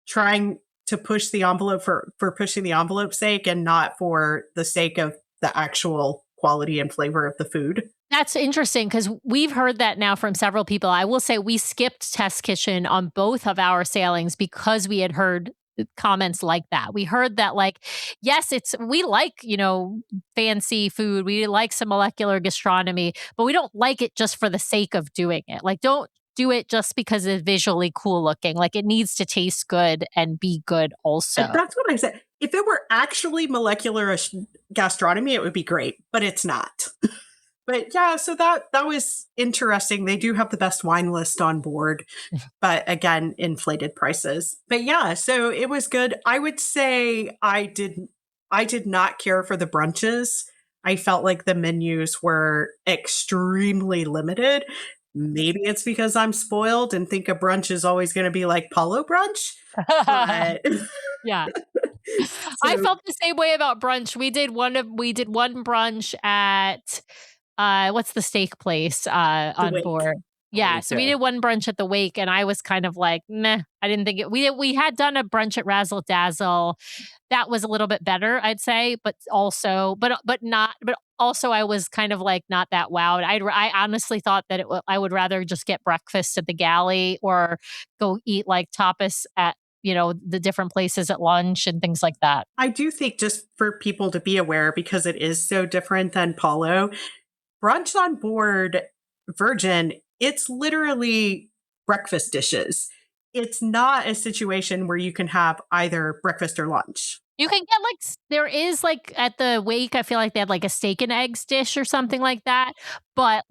trying to push the envelope for pushing the envelope's sake and not for the sake of the actual quality and flavor of the food. That's interesting because we've heard that now from several people. I will say we skipped Test Kitchen on both of our sailings because we had heard comments like that. We heard that like, yes, we like, fancy food. We like some molecular gastronomy, but we don't like it just for the sake of doing it. Like, don't do it just because it's visually cool looking. Like, it needs to taste good and be good also. And that's what I said. If it were actually molecular gastronomy, it would be great, but it's not. But yeah, so that was interesting. They do have the best wine list on board, but again, inflated prices. But yeah, so it was good. I would say I did not care for the brunches. I felt like the menus were extremely limited. Maybe it's because I'm spoiled and think a brunch is always going to be like Palo brunch. But yeah. I felt the same way about brunch. We did one brunch at what's the steak place on board? Yeah, so we did one brunch at the Wake, and I was kind of like, meh. I didn't think it. We had done a brunch at Razzle Dazzle. That was a little bit better, I'd say, but also I was kind of like not that wowed. I honestly thought that I would rather just get breakfast at the galley or go eat like tapas at the different places at lunch and things like that. I do think just for people to be aware, because it is so different than Palo, brunch on board Virgin, it's literally breakfast dishes. It's not a situation where you can have either breakfast or lunch. You can get there is at the Wake, I feel like they had like a steak and eggs dish or something like that. But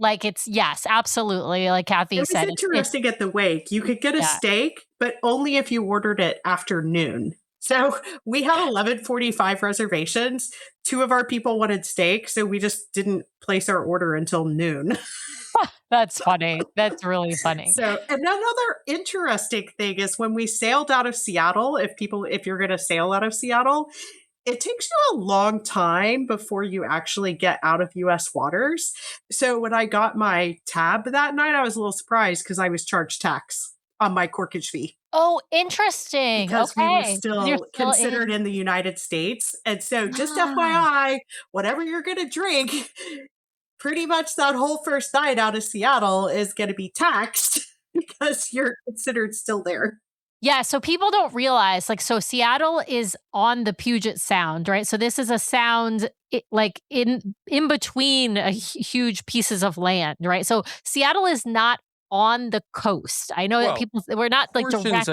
yes, absolutely. Like Cathy said. It was interesting at the Wake. You could get a steak, but only if you ordered it after noon. So we had 11:45 reservations. 2 of our people wanted steak, so we just didn't place our order until noon. That's funny. That's really funny. So, and another interesting thing is when we sailed out of Seattle, if you're going to sail out of Seattle, it takes you a long time before you actually get out of US waters. So when I got my tab that night, I was a little surprised because I was charged tax on my corkage fee. Oh, interesting. Because we were still considered in the United States. And so just FYI, whatever you're going to drink, pretty much that whole first night out of Seattle is going to be taxed because you're considered still there. Yeah, so people don't realize, like, so Seattle is on the Puget Sound, right? So this is a sound like in between huge pieces of land, right? So Seattle is not on the coast. I know that Well, people we're not like direct.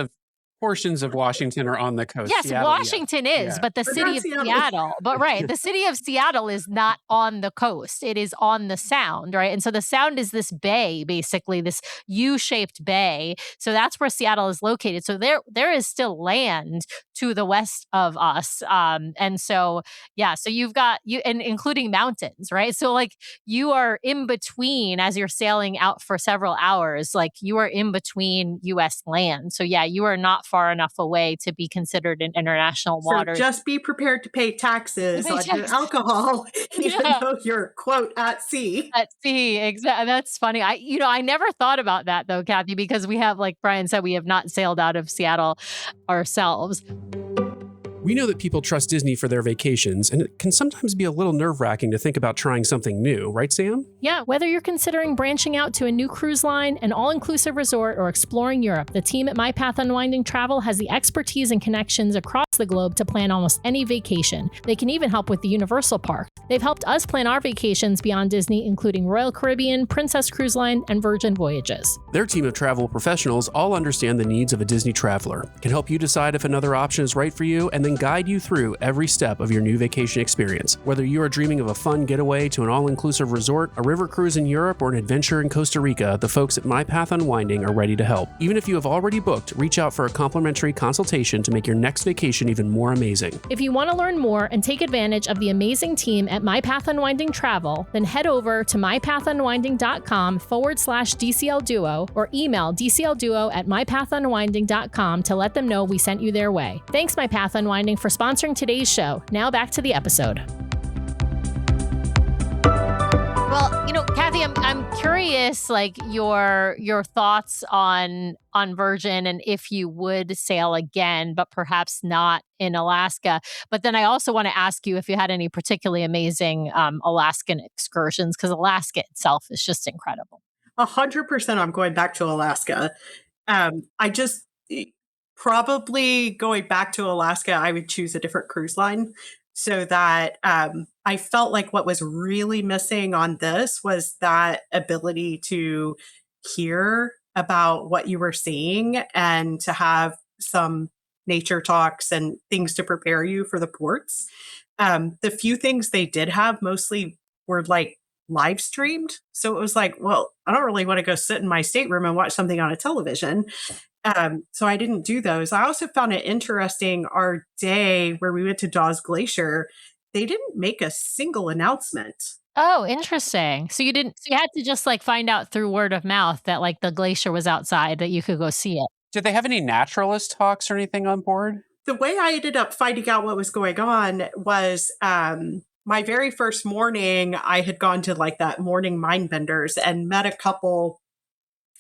portions of Washington are on the coast. Yes, Seattle, Washington is, yeah. but the But city not of Seattle. Seattle, but right, the city of Seattle is not on the coast. It is on the Sound, right? And so the Sound is this bay, basically this U-shaped bay. So that's where Seattle is located. So there is still land to the west of us. And so yeah, so you've got you and including mountains, right? So like you are in between as you're sailing out for several hours, like you are in between US land. So yeah, you are not far enough away to be considered in international So waters. just be prepared to pay taxes on your alcohol, even Yeah. though you're, quote, at sea. At sea, exactly. That's funny. I never thought about that though, Cathy, because we have, like Brian said, we have not sailed out of Seattle ourselves. We know that people trust Disney for their vacations, and it can sometimes be a little nerve-wracking to think about trying something new, right, Sam? Yeah, whether you're considering branching out to a new cruise line, an all-inclusive resort, or exploring Europe, the team at My Path Unwinding Travel has the expertise and connections across the globe to plan almost any vacation. They can even help with the Universal Park. They've helped us plan our vacations beyond Disney, including Royal Caribbean, Princess Cruise Line, and Virgin Voyages. Their team of travel professionals all understand the needs of a Disney traveler, can help you decide if another option is right for you, and then guide you through every step of your new vacation experience. Whether you are dreaming of a fun getaway to an all-inclusive resort, a river cruise in Europe, or an adventure in Costa Rica, the folks at My Path Unwinding are ready to help. Even if you have already booked, reach out for a complimentary consultation to make your next vacation even more amazing. If you want to learn more and take advantage of the amazing team at My Path Unwinding Travel, then head over to mypathunwinding.com/DCL Duo or email dclduo@mypathunwinding.com to let them know we sent you their way. Thanks, My Path Unwinding, for sponsoring today's show. Now back to the episode. Well, Cathy, I'm curious, like your thoughts on Virgin and if you would sail again, but perhaps not in Alaska. But then I also want to ask you if you had any particularly amazing Alaskan excursions, because Alaska itself is just incredible. 100% I'm going back to Alaska. I just probably going back to Alaska, I would choose a different cruise line so that I felt like what was really missing on this was that ability to hear about what you were seeing and to have some nature talks and things to prepare you for the ports. The few things they did have mostly were like live streamed. So it was like, well, I don't really want to go sit in my stateroom and watch something on a television. So I didn't do those. I also found it interesting our day where we went to Dawes Glacier, they didn't make a single announcement. Oh, interesting. So you had to just like find out through word of mouth that like the glacier was outside, that you could go see it. Did they have any naturalist talks or anything on board? The way I ended up finding out what was going on was my very first morning, I had gone to like that morning mind benders and met a couple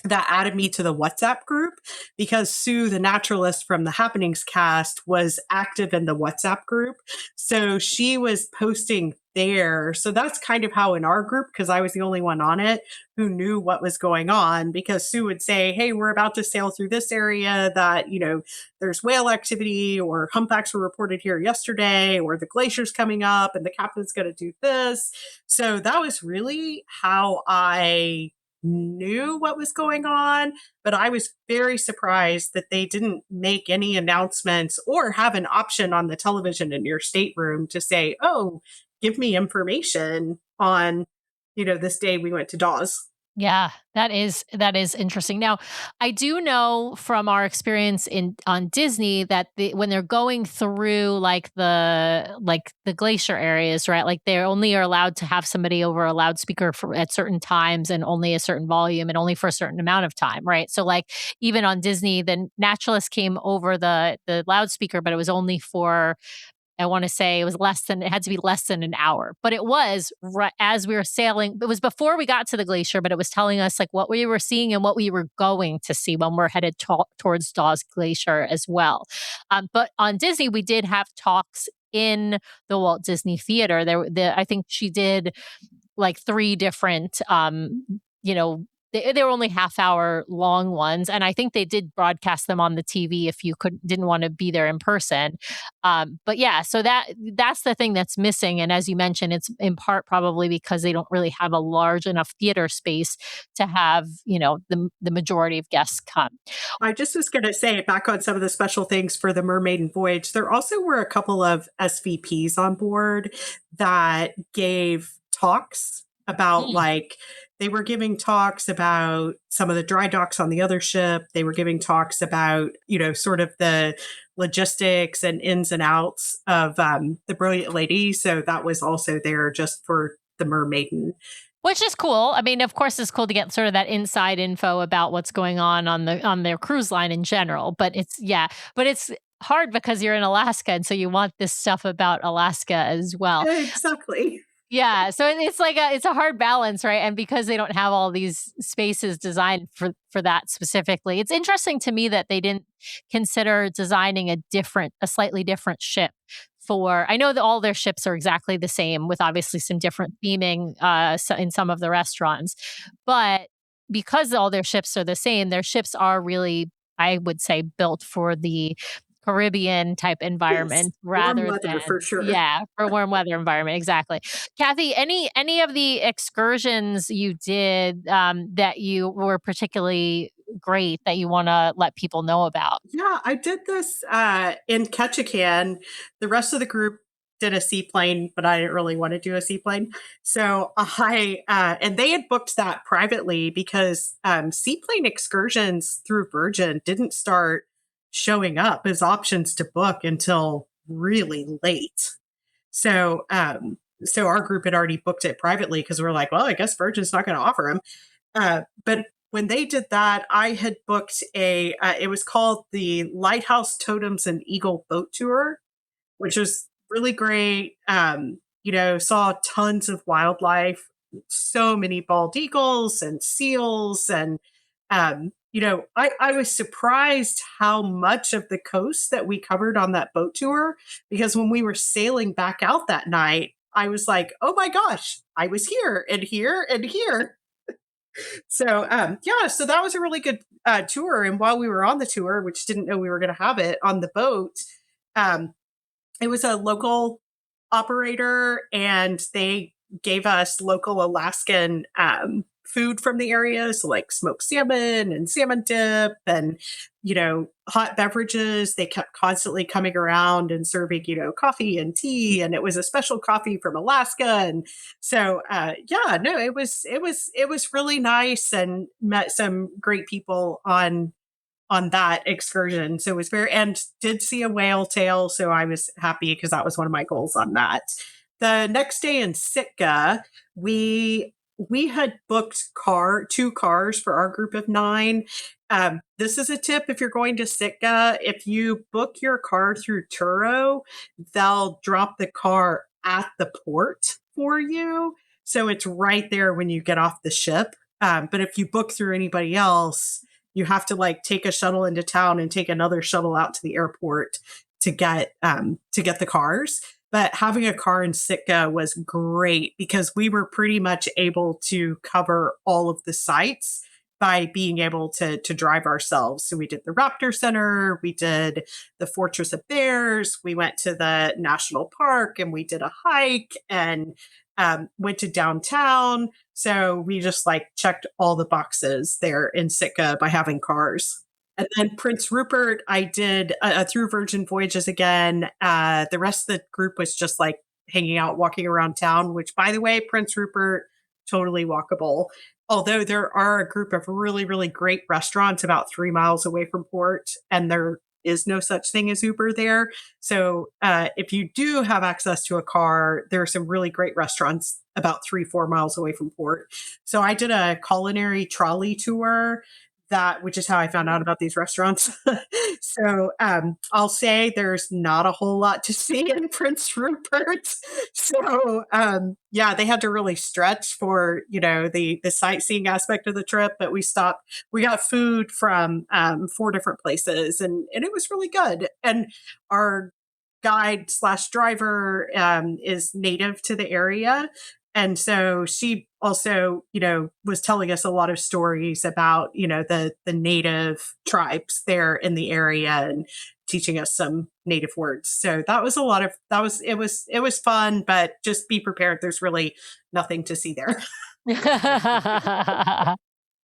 that added me to the WhatsApp group because Sue, the naturalist from the Happenings cast, was active in the WhatsApp group. So she was posting there. So that's kind of how in our group, because I was the only one on it who knew what was going on, because Sue would say, hey, we're about to sail through this area that, there's whale activity, or humpbacks were reported here yesterday, or the glacier's coming up and the captain's going to do this. So that was really how I knew what was going on, but I was very surprised that they didn't make any announcements or have an option on the television in your stateroom to say, oh, give me information on, this day we went to Dawes. Yeah, that is interesting. Now, I do know from our experience on Disney that when they're going through like the glacier areas, right? Like they only are allowed to have somebody over a loudspeaker at certain times and only a certain volume and only for a certain amount of time, right? So like even on Disney, the naturalist came over the loudspeaker, but it was only for, I want to say it had to be less than an hour, but it was right as we were sailing. It was before we got to the glacier, but it was telling us like what we were seeing and what we were going to see when we're headed towards Dawes Glacier as well. But on Disney, we did have talks in the Walt Disney Theater. I think she did like 3 different, they were only half-hour long ones, and I think they did broadcast them on the TV if you didn't want to be there in person. But yeah, so that's the thing that's missing. And as you mentioned, it's in part probably because they don't really have a large enough theater space to have, the majority of guests come. I just was going to say, back on some of the special things for the Mermaiden Voyage, there also were a couple of SVPs on board that gave talks about they were giving talks about some of the dry docks on the other ship. They were giving talks about, sort of the logistics and ins and outs of the Brilliant Lady. So that was also there just for the Mermaiden. Which is cool. I mean, of course, it's cool to get sort of that inside info about what's going on their cruise line in general. But it's hard because you're in Alaska, and so you want this stuff about Alaska as well. Exactly. Yeah, so it's like it's a hard balance, right? And because they don't have all these spaces designed for that specifically, it's interesting to me that they didn't consider designing a slightly different ship. I know that all their ships are exactly the same, with obviously some different theming in some of the restaurants, but because all their ships are the same, their ships are really, I would say, built for the Caribbean type environment, rather warm weather, than for sure. for warm weather environment. Exactly. Cathy, any of the excursions you did that you were particularly great that you want to let people know about? Yeah, I did this in Ketchikan. The rest of the group did a seaplane, but I didn't really want to do a seaplane. So and they had booked that privately because seaplane excursions through Virgin didn't start showing up as options to book until really late. So, so our group had already booked it privately because we're like, well, I guess Virgin's not going to offer them. But when they did that, I had booked it was called the Lighthouse Totems and Eagle Boat Tour, which was really great. Saw tons of wildlife, so many bald eagles and seals. And, I was surprised how much of the coast that we covered on that boat tour, because when we were sailing back out that night, I was like, oh my gosh, I was here and here and here. So, so that was a really good tour. And while we were on the tour, which didn't know we were going to have it on the boat, it was a local operator, and they gave us local Alaskan food from the area. So like smoked salmon and salmon dip and, hot beverages. They kept constantly coming around and serving, coffee and tea. And it was a special coffee from Alaska. And so, it was really nice, and met some great people on that excursion. So it was and did see a whale tail. So I was happy because that was one of my goals on that. The next day in Sitka, we had booked two cars for our group of 9. This is a tip if you're going to Sitka. If you book your car through Turo, they'll drop the car at the port for you. So it's right there when you get off the ship. But if you book through anybody else, you have to take a shuttle into town and take another shuttle out to the airport to get the cars. But having a car in Sitka was great because we were pretty much able to cover all of the sites by being able to drive ourselves. So we did the Raptor Center, we did the Fortress of Bears, we went to the National Park, and we did a hike, and went to downtown. So we just checked all the boxes there in Sitka by having cars. And then Prince Rupert, I did through Virgin Voyages again. The rest of the group was just hanging out, walking around town, which, by the way, Prince Rupert, totally walkable. Although there are a group of really, really great restaurants about 3 miles away from port, and there is no such thing as Uber there. So if you do have access to a car, there are some really great restaurants about 3-4 miles away from port. So I did a culinary trolley tour, which is how I found out about these restaurants. So I'll say there's not a whole lot to see in Prince Rupert. So they had to really stretch for, the sightseeing aspect of the trip, but we stopped. We got food from 4 different places, and it was really good. And our guide/driver is native to the area. And so she also, was telling us a lot of stories about, the native tribes there in the area and teaching us some native words. So that was it was fun, but just be prepared. There's really nothing to see there. I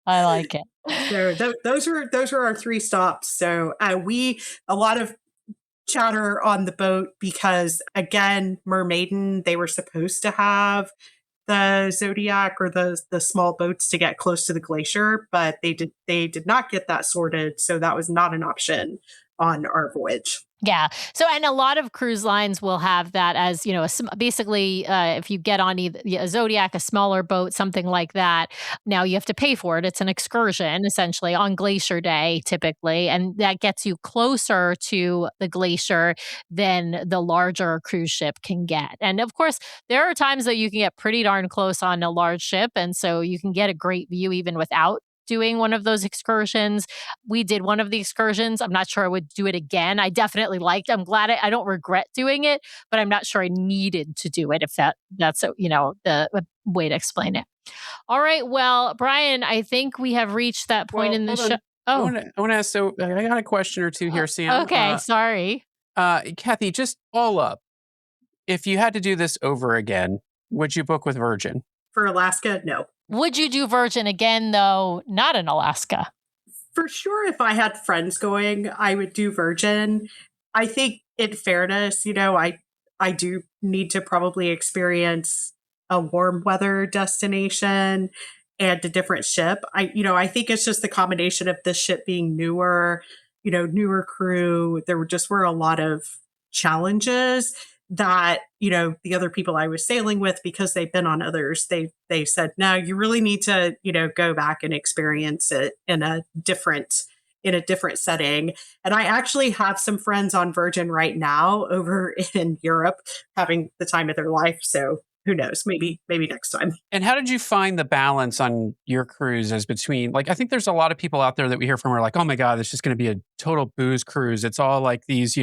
like it. So those were our 3 stops. So a lot of chatter on the boat because again, Mermaiden, they were supposed to have the Zodiac or the small boats to get close to the glacier, but they did not get that sorted, so that was not an option on our voyage. Yeah. So, and a lot of cruise lines will have that as, basically, if you get on either a Zodiac, a smaller boat, something like that, now you have to pay for it. It's an excursion essentially on Glacier Day, typically. And that gets you closer to the glacier than the larger cruise ship can get. And of course, there are times that you can get pretty darn close on a large ship. And so you can get a great view even without doing one of those excursions. We did one of the excursions. I'm not sure I would do it again. I definitely I'm glad I don't regret doing it, but I'm not sure I needed to do it if that's the way to explain it. All right. Well, Brian, I think we have reached that point in the show. Oh, I want to ask, so I got a question or two here, Sam. Okay. Sorry. Cathy, just all up. If you had to do this over again, would you book with Virgin? For Alaska, no. Would you do Virgin again, though, not in Alaska? For sure, if I had friends going, I would do Virgin. I think in fairness, I do need to probably experience a warm weather destination and a different ship. I think it's just the combination of this ship being newer, newer crew. There were a lot of challenges that, the other people I was sailing with, because they've been on others, they said, no, you really need to, go back and experience it in a different setting. And I actually have some friends on Virgin right now over in Europe having the time of their life. So who knows, maybe next time. And how did you find the balance on your cruises between, I think there's a lot of people out there that we hear from are like, oh my God, it's just going to be a total booze cruise. It's all like these,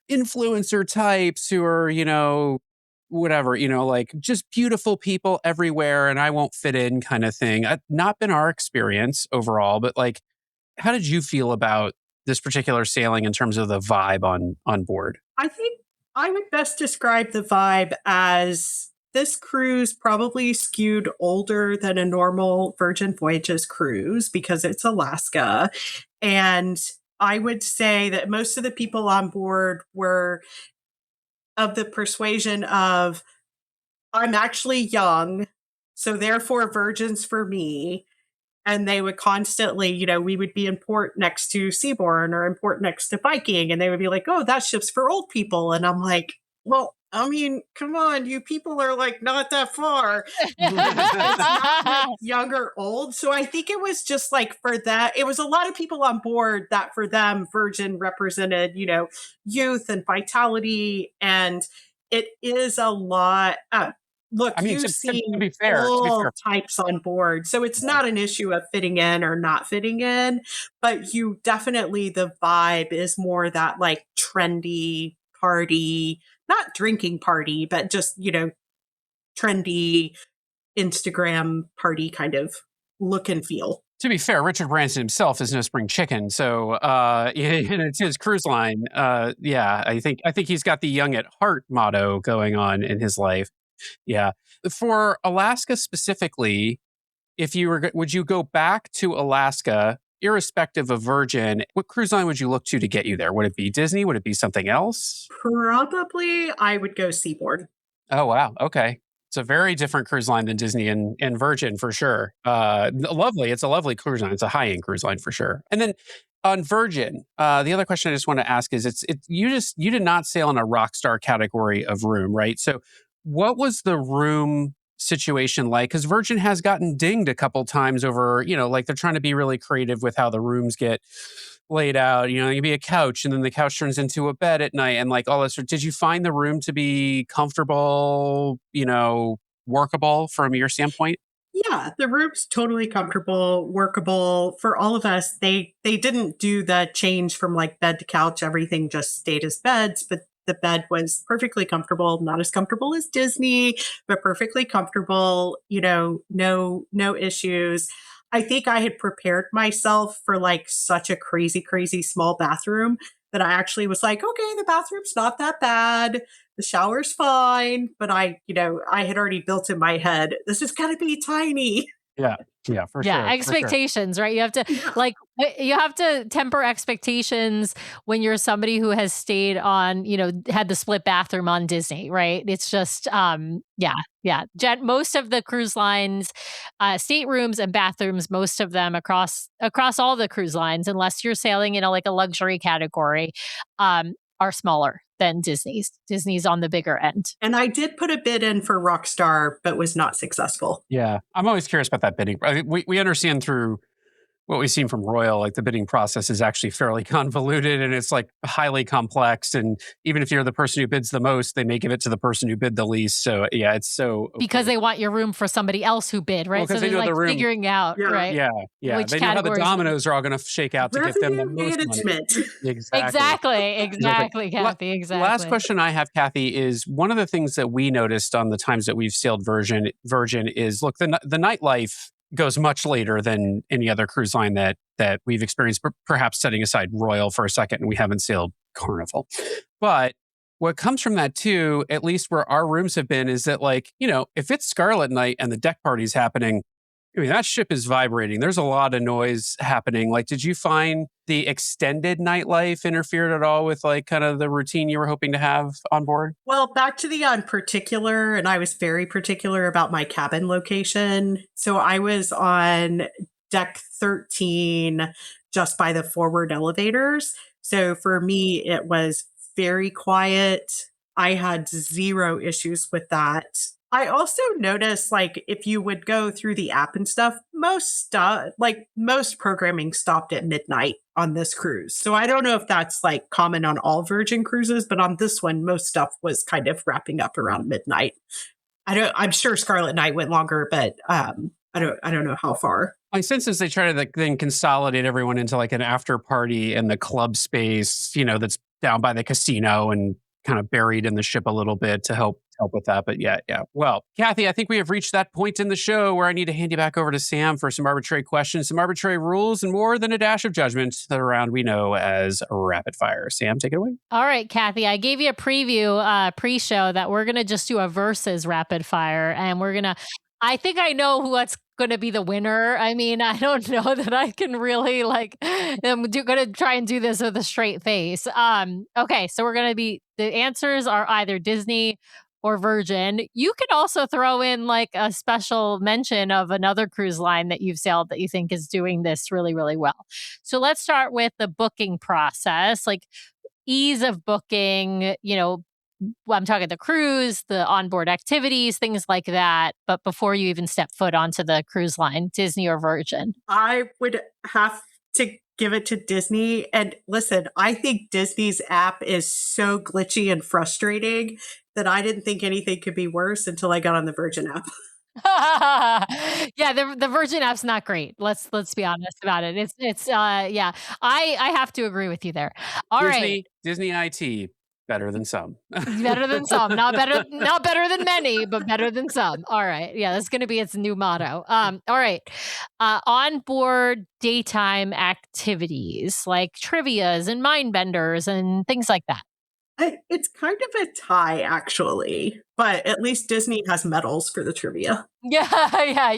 influencer types who are, whatever, just beautiful people everywhere and I won't fit in kind of thing. Not been our experience overall, but how did you feel about this particular sailing in terms of the vibe on board? I think I would best describe the vibe as this cruise probably skewed older than a normal Virgin Voyages cruise because it's Alaska. And I would say that most of the people on board were of the persuasion of, I'm actually young, so therefore Virgin's for me. And they would constantly, we would be in port next to Seabourn or in port next to Viking. And they would be like, oh, that ship's for old people. And I'm like, well, I mean, come on, you people are not that far. It's not young or old. So I think it was just for that, it was a lot of people on board that for them, Virgin represented, youth and vitality. And it is a lot. Look, you've seen all types on board. So it's not an issue of fitting in or not fitting in, but the vibe is more that trendy party, not drinking party, but just, trendy Instagram party kind of look and feel. To be fair, Richard Branson himself is no spring chicken, so it's his cruise line. I think he's got the young at heart motto going on in his life. Yeah, for Alaska specifically, would you go back to Alaska, irrespective of Virgin? What cruise line would you look to get you there? Would it be Disney? Would it be something else? Probably, I would go Seabourn. Oh wow, okay. It's a very different cruise line than Disney and Virgin for sure. Lovely. It's a lovely cruise line. It's a high-end cruise line for sure. And then on Virgin, the other question I just want to ask is, you did not sail in a rock star category of room, right? So what was the room situation like? Because Virgin has gotten dinged a couple times over, they're trying to be really creative with how the rooms get laid out. It can be a couch and then the couch turns into a bed at night and all this. Did you find the room to be comfortable, workable from your standpoint? Yeah, the room's totally comfortable, workable for all of us. They didn't do the change from bed to couch. Everything just stayed as beds, but The bed was perfectly comfortable, not as comfortable as Disney, but perfectly comfortable, no issues. I think I had prepared myself for like such a crazy, crazy small bathroom that I actually was like, okay, the bathroom's not that bad. The shower's fine. But I had already built in my head, this is going to be tiny. Yeah, for sure. Expectations, right? You have to you have to temper expectations when you're somebody who has stayed on, had the split bathroom on Disney, right? It's just most of the cruise lines, staterooms and bathrooms, most of them across all the cruise lines, unless you're sailing in like a luxury category, are smaller than Disney's. Disney's on the bigger end. And I did put a bid in for Rockstar, but was not successful. Yeah. I'm always curious about that bidding. I mean, we understand through what we've seen from Royal, like the bidding process is actually fairly convoluted and it's like highly complex. And even if you're the person who bids the most, they may give it to the person who bid the least. So yeah, it's so because they want your room for somebody else who bid, right? Well, so they're like figuring out, right? Yeah. Which they know how the dominoes are all going to shake out to get them the most management. Money. Exactly, Cathy. Exactly. Last question I have, Cathy, is one of the things that we noticed on the times that we've sailed Virgin is, look, the nightlife goes much later than any other cruise line that we've experienced, perhaps setting aside Royal for a second, and we haven't sailed Carnival. But what comes from that too, at least where our rooms have been, is that if it's Scarlet Night and the deck party's happening, I mean, that ship is vibrating. There's a lot of noise happening. Like, did you find the extended nightlife interfered at all with like kind of the routine you were hoping to have on board? Well, back to the particular, and I was very particular about my cabin location. So I was on deck 13, just by the forward elevators. So for me, it was very quiet. I had zero issues with that. I also noticed, like, if you would go through the app and stuff, most programming stopped at midnight on this cruise. So I don't know if that's like common on all Virgin cruises, but on this one, most stuff was kind of wrapping up around midnight. I'm sure Scarlet Night went longer, but I don't know how far. My sense is they try to then consolidate everyone into like an after party in the club space, that's down by the casino and kind of buried in the ship a little bit to help with that. But yeah. Well, Cathy, I think we have reached that point in the show where I need to hand you back over to Sam for some arbitrary questions, some arbitrary rules, and more than a dash of judgment, the round we know as rapid fire. Sam, take it away. All right, Cathy, I gave you a preview pre-show that we're going to just do a versus rapid fire, and I think I know what's going to be the winner. I mean, I don't know that I can really I'm going to try and do this with a straight face. Okay, so the answers are either Disney or Virgin. You can also throw in like a special mention of another cruise line that you've sailed that you think is doing this really, really well. So let's start with the booking process, like ease of booking, I'm talking the cruise, the onboard activities, things like that. But before you even step foot onto the cruise line, Disney or Virgin? I would have to give it to Disney. And listen, I think Disney's app is so glitchy and frustrating that I didn't think anything could be worse until I got on the Virgin app. Yeah, the Virgin app's not great. Let's be honest about it. It's I have to agree with you there. All right, Disney IT. Better than some. Better than some. Not better than many, but better than some. All right. Yeah, that's going to be its new motto. All right. Onboard daytime activities like trivias and mind benders and things like that. It's kind of a tie, actually, but at least Disney has medals for the trivia. Yeah.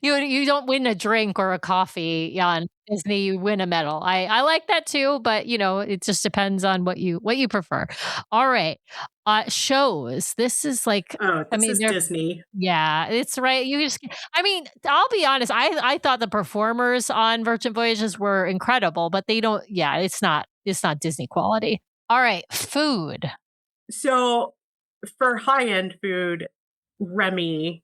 You don't win a drink or a coffee on Disney. You win a medal. I like that too, but it just depends on what you prefer. All right, shows. This is like, is Disney. Yeah, it's right. I'll be honest. I thought the performers on Virgin Voyages were incredible, but they don't. Yeah, it's not Disney quality. All right, food. So for high-end food, Remy,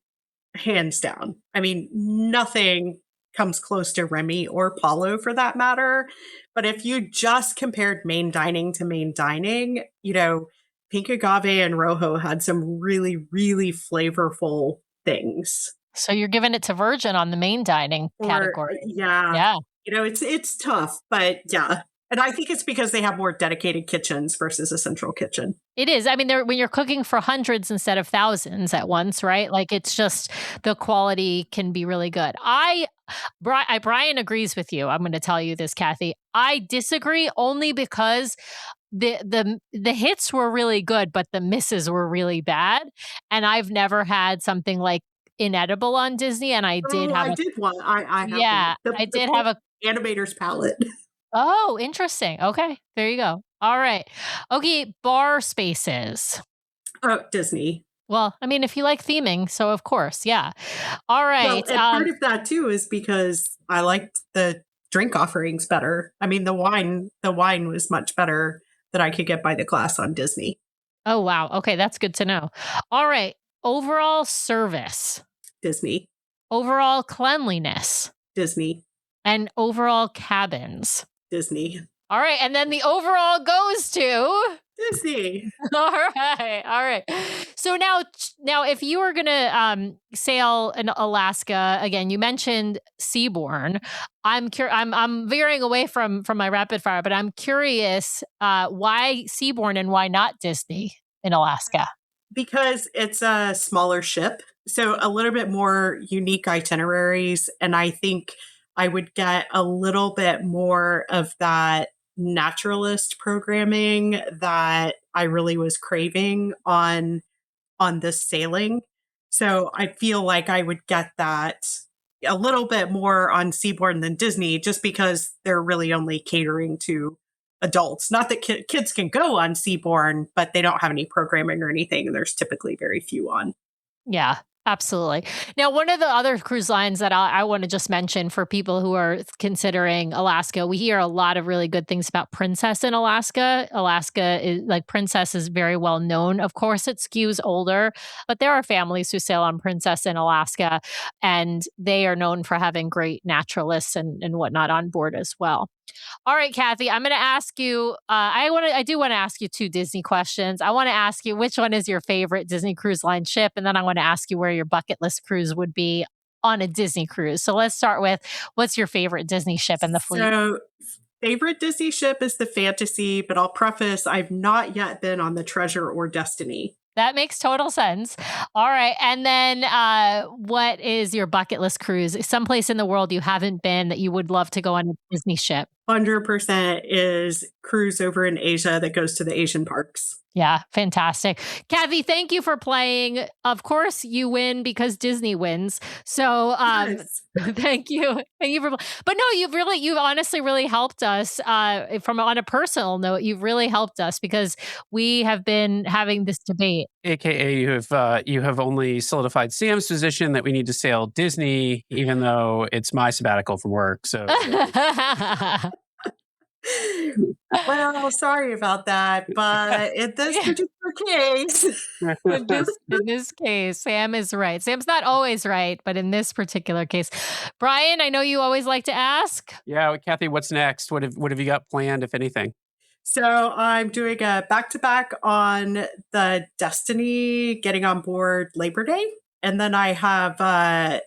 hands down. I mean, nothing comes close to Remy or Palo for that matter. But if you just compared main dining to main dining, Pink Agave and Rojo had some really, really flavorful things. So you're giving it to Virgin on the main dining category. Yeah. Yeah. It's tough, but yeah. And I think it's because they have more dedicated kitchens versus a central kitchen. It is. I mean, when you're cooking for hundreds instead of thousands at once, right? Like it's just the quality can be really good. Brian agrees with you. I'm going to tell you this, Cathy. I disagree only because the hits were really good, but the misses were really bad. And I've never had something like inedible on Disney, and I did have I did one. I have yeah, one. I did have a animator's palette. oh, interesting. Okay, there you go. All right. Okay, bar spaces. Oh, Disney. Well, I mean, if you like theming, so of course, yeah. All right. Well, and part of that too is because I liked the drink offerings better. I mean, the wine was much better that I could get by the glass on Disney. Oh, wow. Okay, that's good to know. All right. Overall service, Disney. overall cleanliness, Disney. and overall cabins. Disney. All right. And then the overall goes to Disney. all right. All right. So now if you were going to sail in Alaska again, you mentioned Seabourn. I'm veering away from my rapid fire, but I'm curious why Seabourn and why not Disney in Alaska? Because it's a smaller ship, so a little bit more unique itineraries, and I think I would get a little bit more of that naturalist programming that I really was craving on this sailing. So I feel like I would get that a little bit more on Seabourn than Disney, just because they're really only catering to adults. Not that kids can go on Seabourn, but they don't have any programming or anything, and there's typically very few on. Yeah, absolutely. Now, one of the other cruise lines that I want to just mention for people who are considering Alaska, we hear a lot of really good things about Princess in Alaska. Alaska is like Princess is very well known. Of course, it skews older, but there are families who sail on Princess in Alaska, and they are known for having great naturalists and whatnot on board as well. All right, Cathy, I'm going to ask you. I do want to ask you two Disney questions. I want to ask you which one is your favorite Disney Cruise Line ship, and then I want to ask you where your bucket list cruise would be on a Disney cruise. So let's start with what's your favorite Disney ship in the fleet? So, favorite Disney ship is the Fantasy, but I'll preface I've not yet been on the Treasure or Destiny. That makes total sense. All right. And then what is your bucket list cruise? Someplace in the world you haven't been that you would love to go on a Disney ship? 100% is cruise over in Asia that goes to the Asian parks. Yeah, fantastic. Cathy, thank you for playing. Of course, you win because Disney wins. So Yes. thank you. Thank you for but no, you've honestly really helped us from on a personal note. You've really helped us because we have been having this debate. AKA, you have only solidified Sam's position that we need to sail Disney, even though it's my sabbatical from work. So Well, sorry about that, but in this particular case, In this case, Sam is right. Sam's not always right, but in this particular case, Brian, I know you always like to ask. yeah, Cathy, what's next? What have you got planned, if anything? so I'm doing a back-to-back on the Destiny, getting on board Labor Day. And then I have a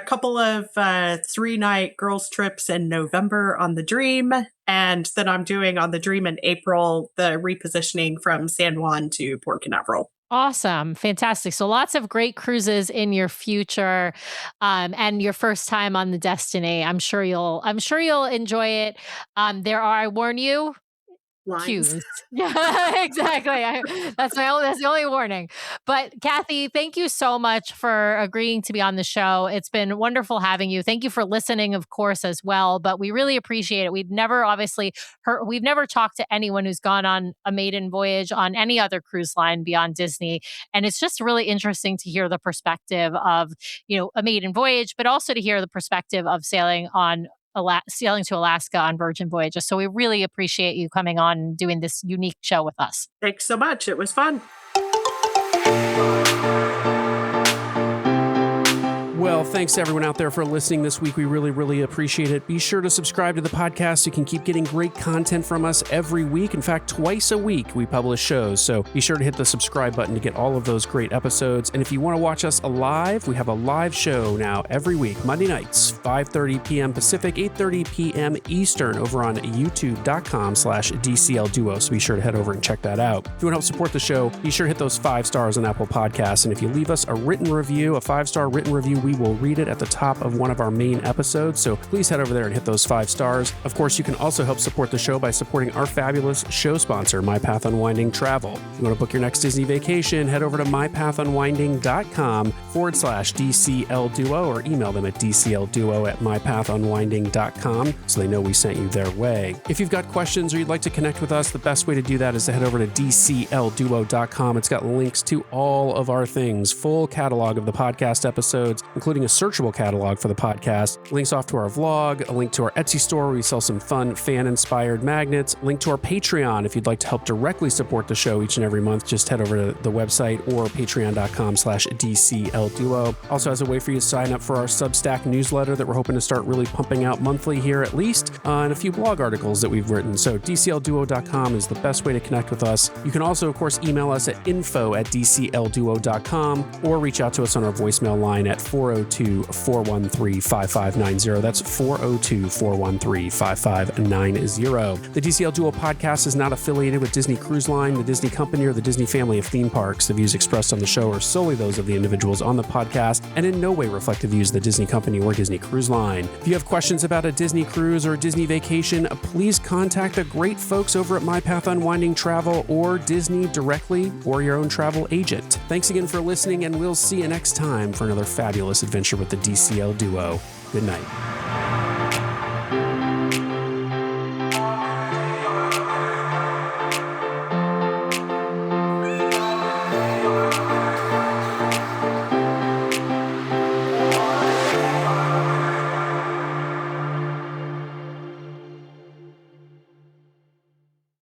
couple of 3-night girls' trips in November on the Dream. And then I'm doing on the Dream in April, the repositioning from San Juan to Port Canaveral. Awesome. Fantastic. So lots of great cruises in your future and your first time on the Destiny. I'm sure you'll enjoy it. I warn you, Lines. cues. Yeah, exactly. That's the only warning. But Cathy, thank you so much for agreeing to be on the show. It's been wonderful having you. Thank you for listening, of course, as well. But we really appreciate it. We've never talked to anyone who's gone on a maiden voyage on any other cruise line beyond Disney. And it's just really interesting to hear the perspective of, a maiden voyage, but also to hear the perspective of sailing to Alaska on Virgin Voyages. So we really appreciate you coming on and doing this unique show with us. Thanks so much. It was fun. Well, thanks to everyone out there for listening this week. We really, really appreciate it. Be sure to subscribe to the podcast so you can keep getting great content from us every week. In fact, twice a week we publish shows. So be sure to hit the subscribe button to get all of those great episodes. And if you want to watch us live, we have a live show now every week, Monday nights, 5:30 p.m. Pacific, 8:30 p.m. Eastern over on youtube.com/DCL Duo. So be sure to head over and check that out. If you want to help support the show, be sure to hit those 5 stars on Apple Podcasts. And if you leave us a written review, a 5-star written review, we will read it at the top of one of our main episodes. So please head over there and hit those 5 stars. Of course, you can also help support the show by supporting our fabulous show sponsor, My Path Unwinding Travel. If you want to book your next Disney vacation, head over to mypathunwinding.com/DCL Duo or email them at dclduo@mypathunwinding.com so they know we sent you their way. If you've got questions or you'd like to connect with us, the best way to do that is to head over to dclduo.com. It's got links to all of our things, full catalog of the podcast episodes, including a searchable catalog for the podcast, links off to our vlog, a link to our Etsy store where we sell some fun fan-inspired magnets, link to our Patreon if you'd like to help directly support the show each and every month. Just head over to the website or patreon.com/DCLDuo. Also has a way for you to sign up for our Substack newsletter that we're hoping to start really pumping out monthly here at least, and a few blog articles that we've written. So DCLDuo.com is the best way to connect with us. You can also, of course, email us at info@DCLDuo.com or reach out to us on our voicemail line at 402-413-5590. That's 402-413-5590. The DCL Duo podcast is not affiliated with Disney Cruise Line, the Disney Company, or the Disney family of theme parks. The views expressed on the show are solely those of the individuals on the podcast and in no way reflect the views of the Disney Company or Disney Cruise Line. If you have questions about a Disney cruise or a Disney vacation, please contact the great folks over at My Path Unwinding Travel or Disney directly or your own travel agent. Thanks again for listening, and we'll see you next time for another fabulous adventure with the DCL Duo. Good night.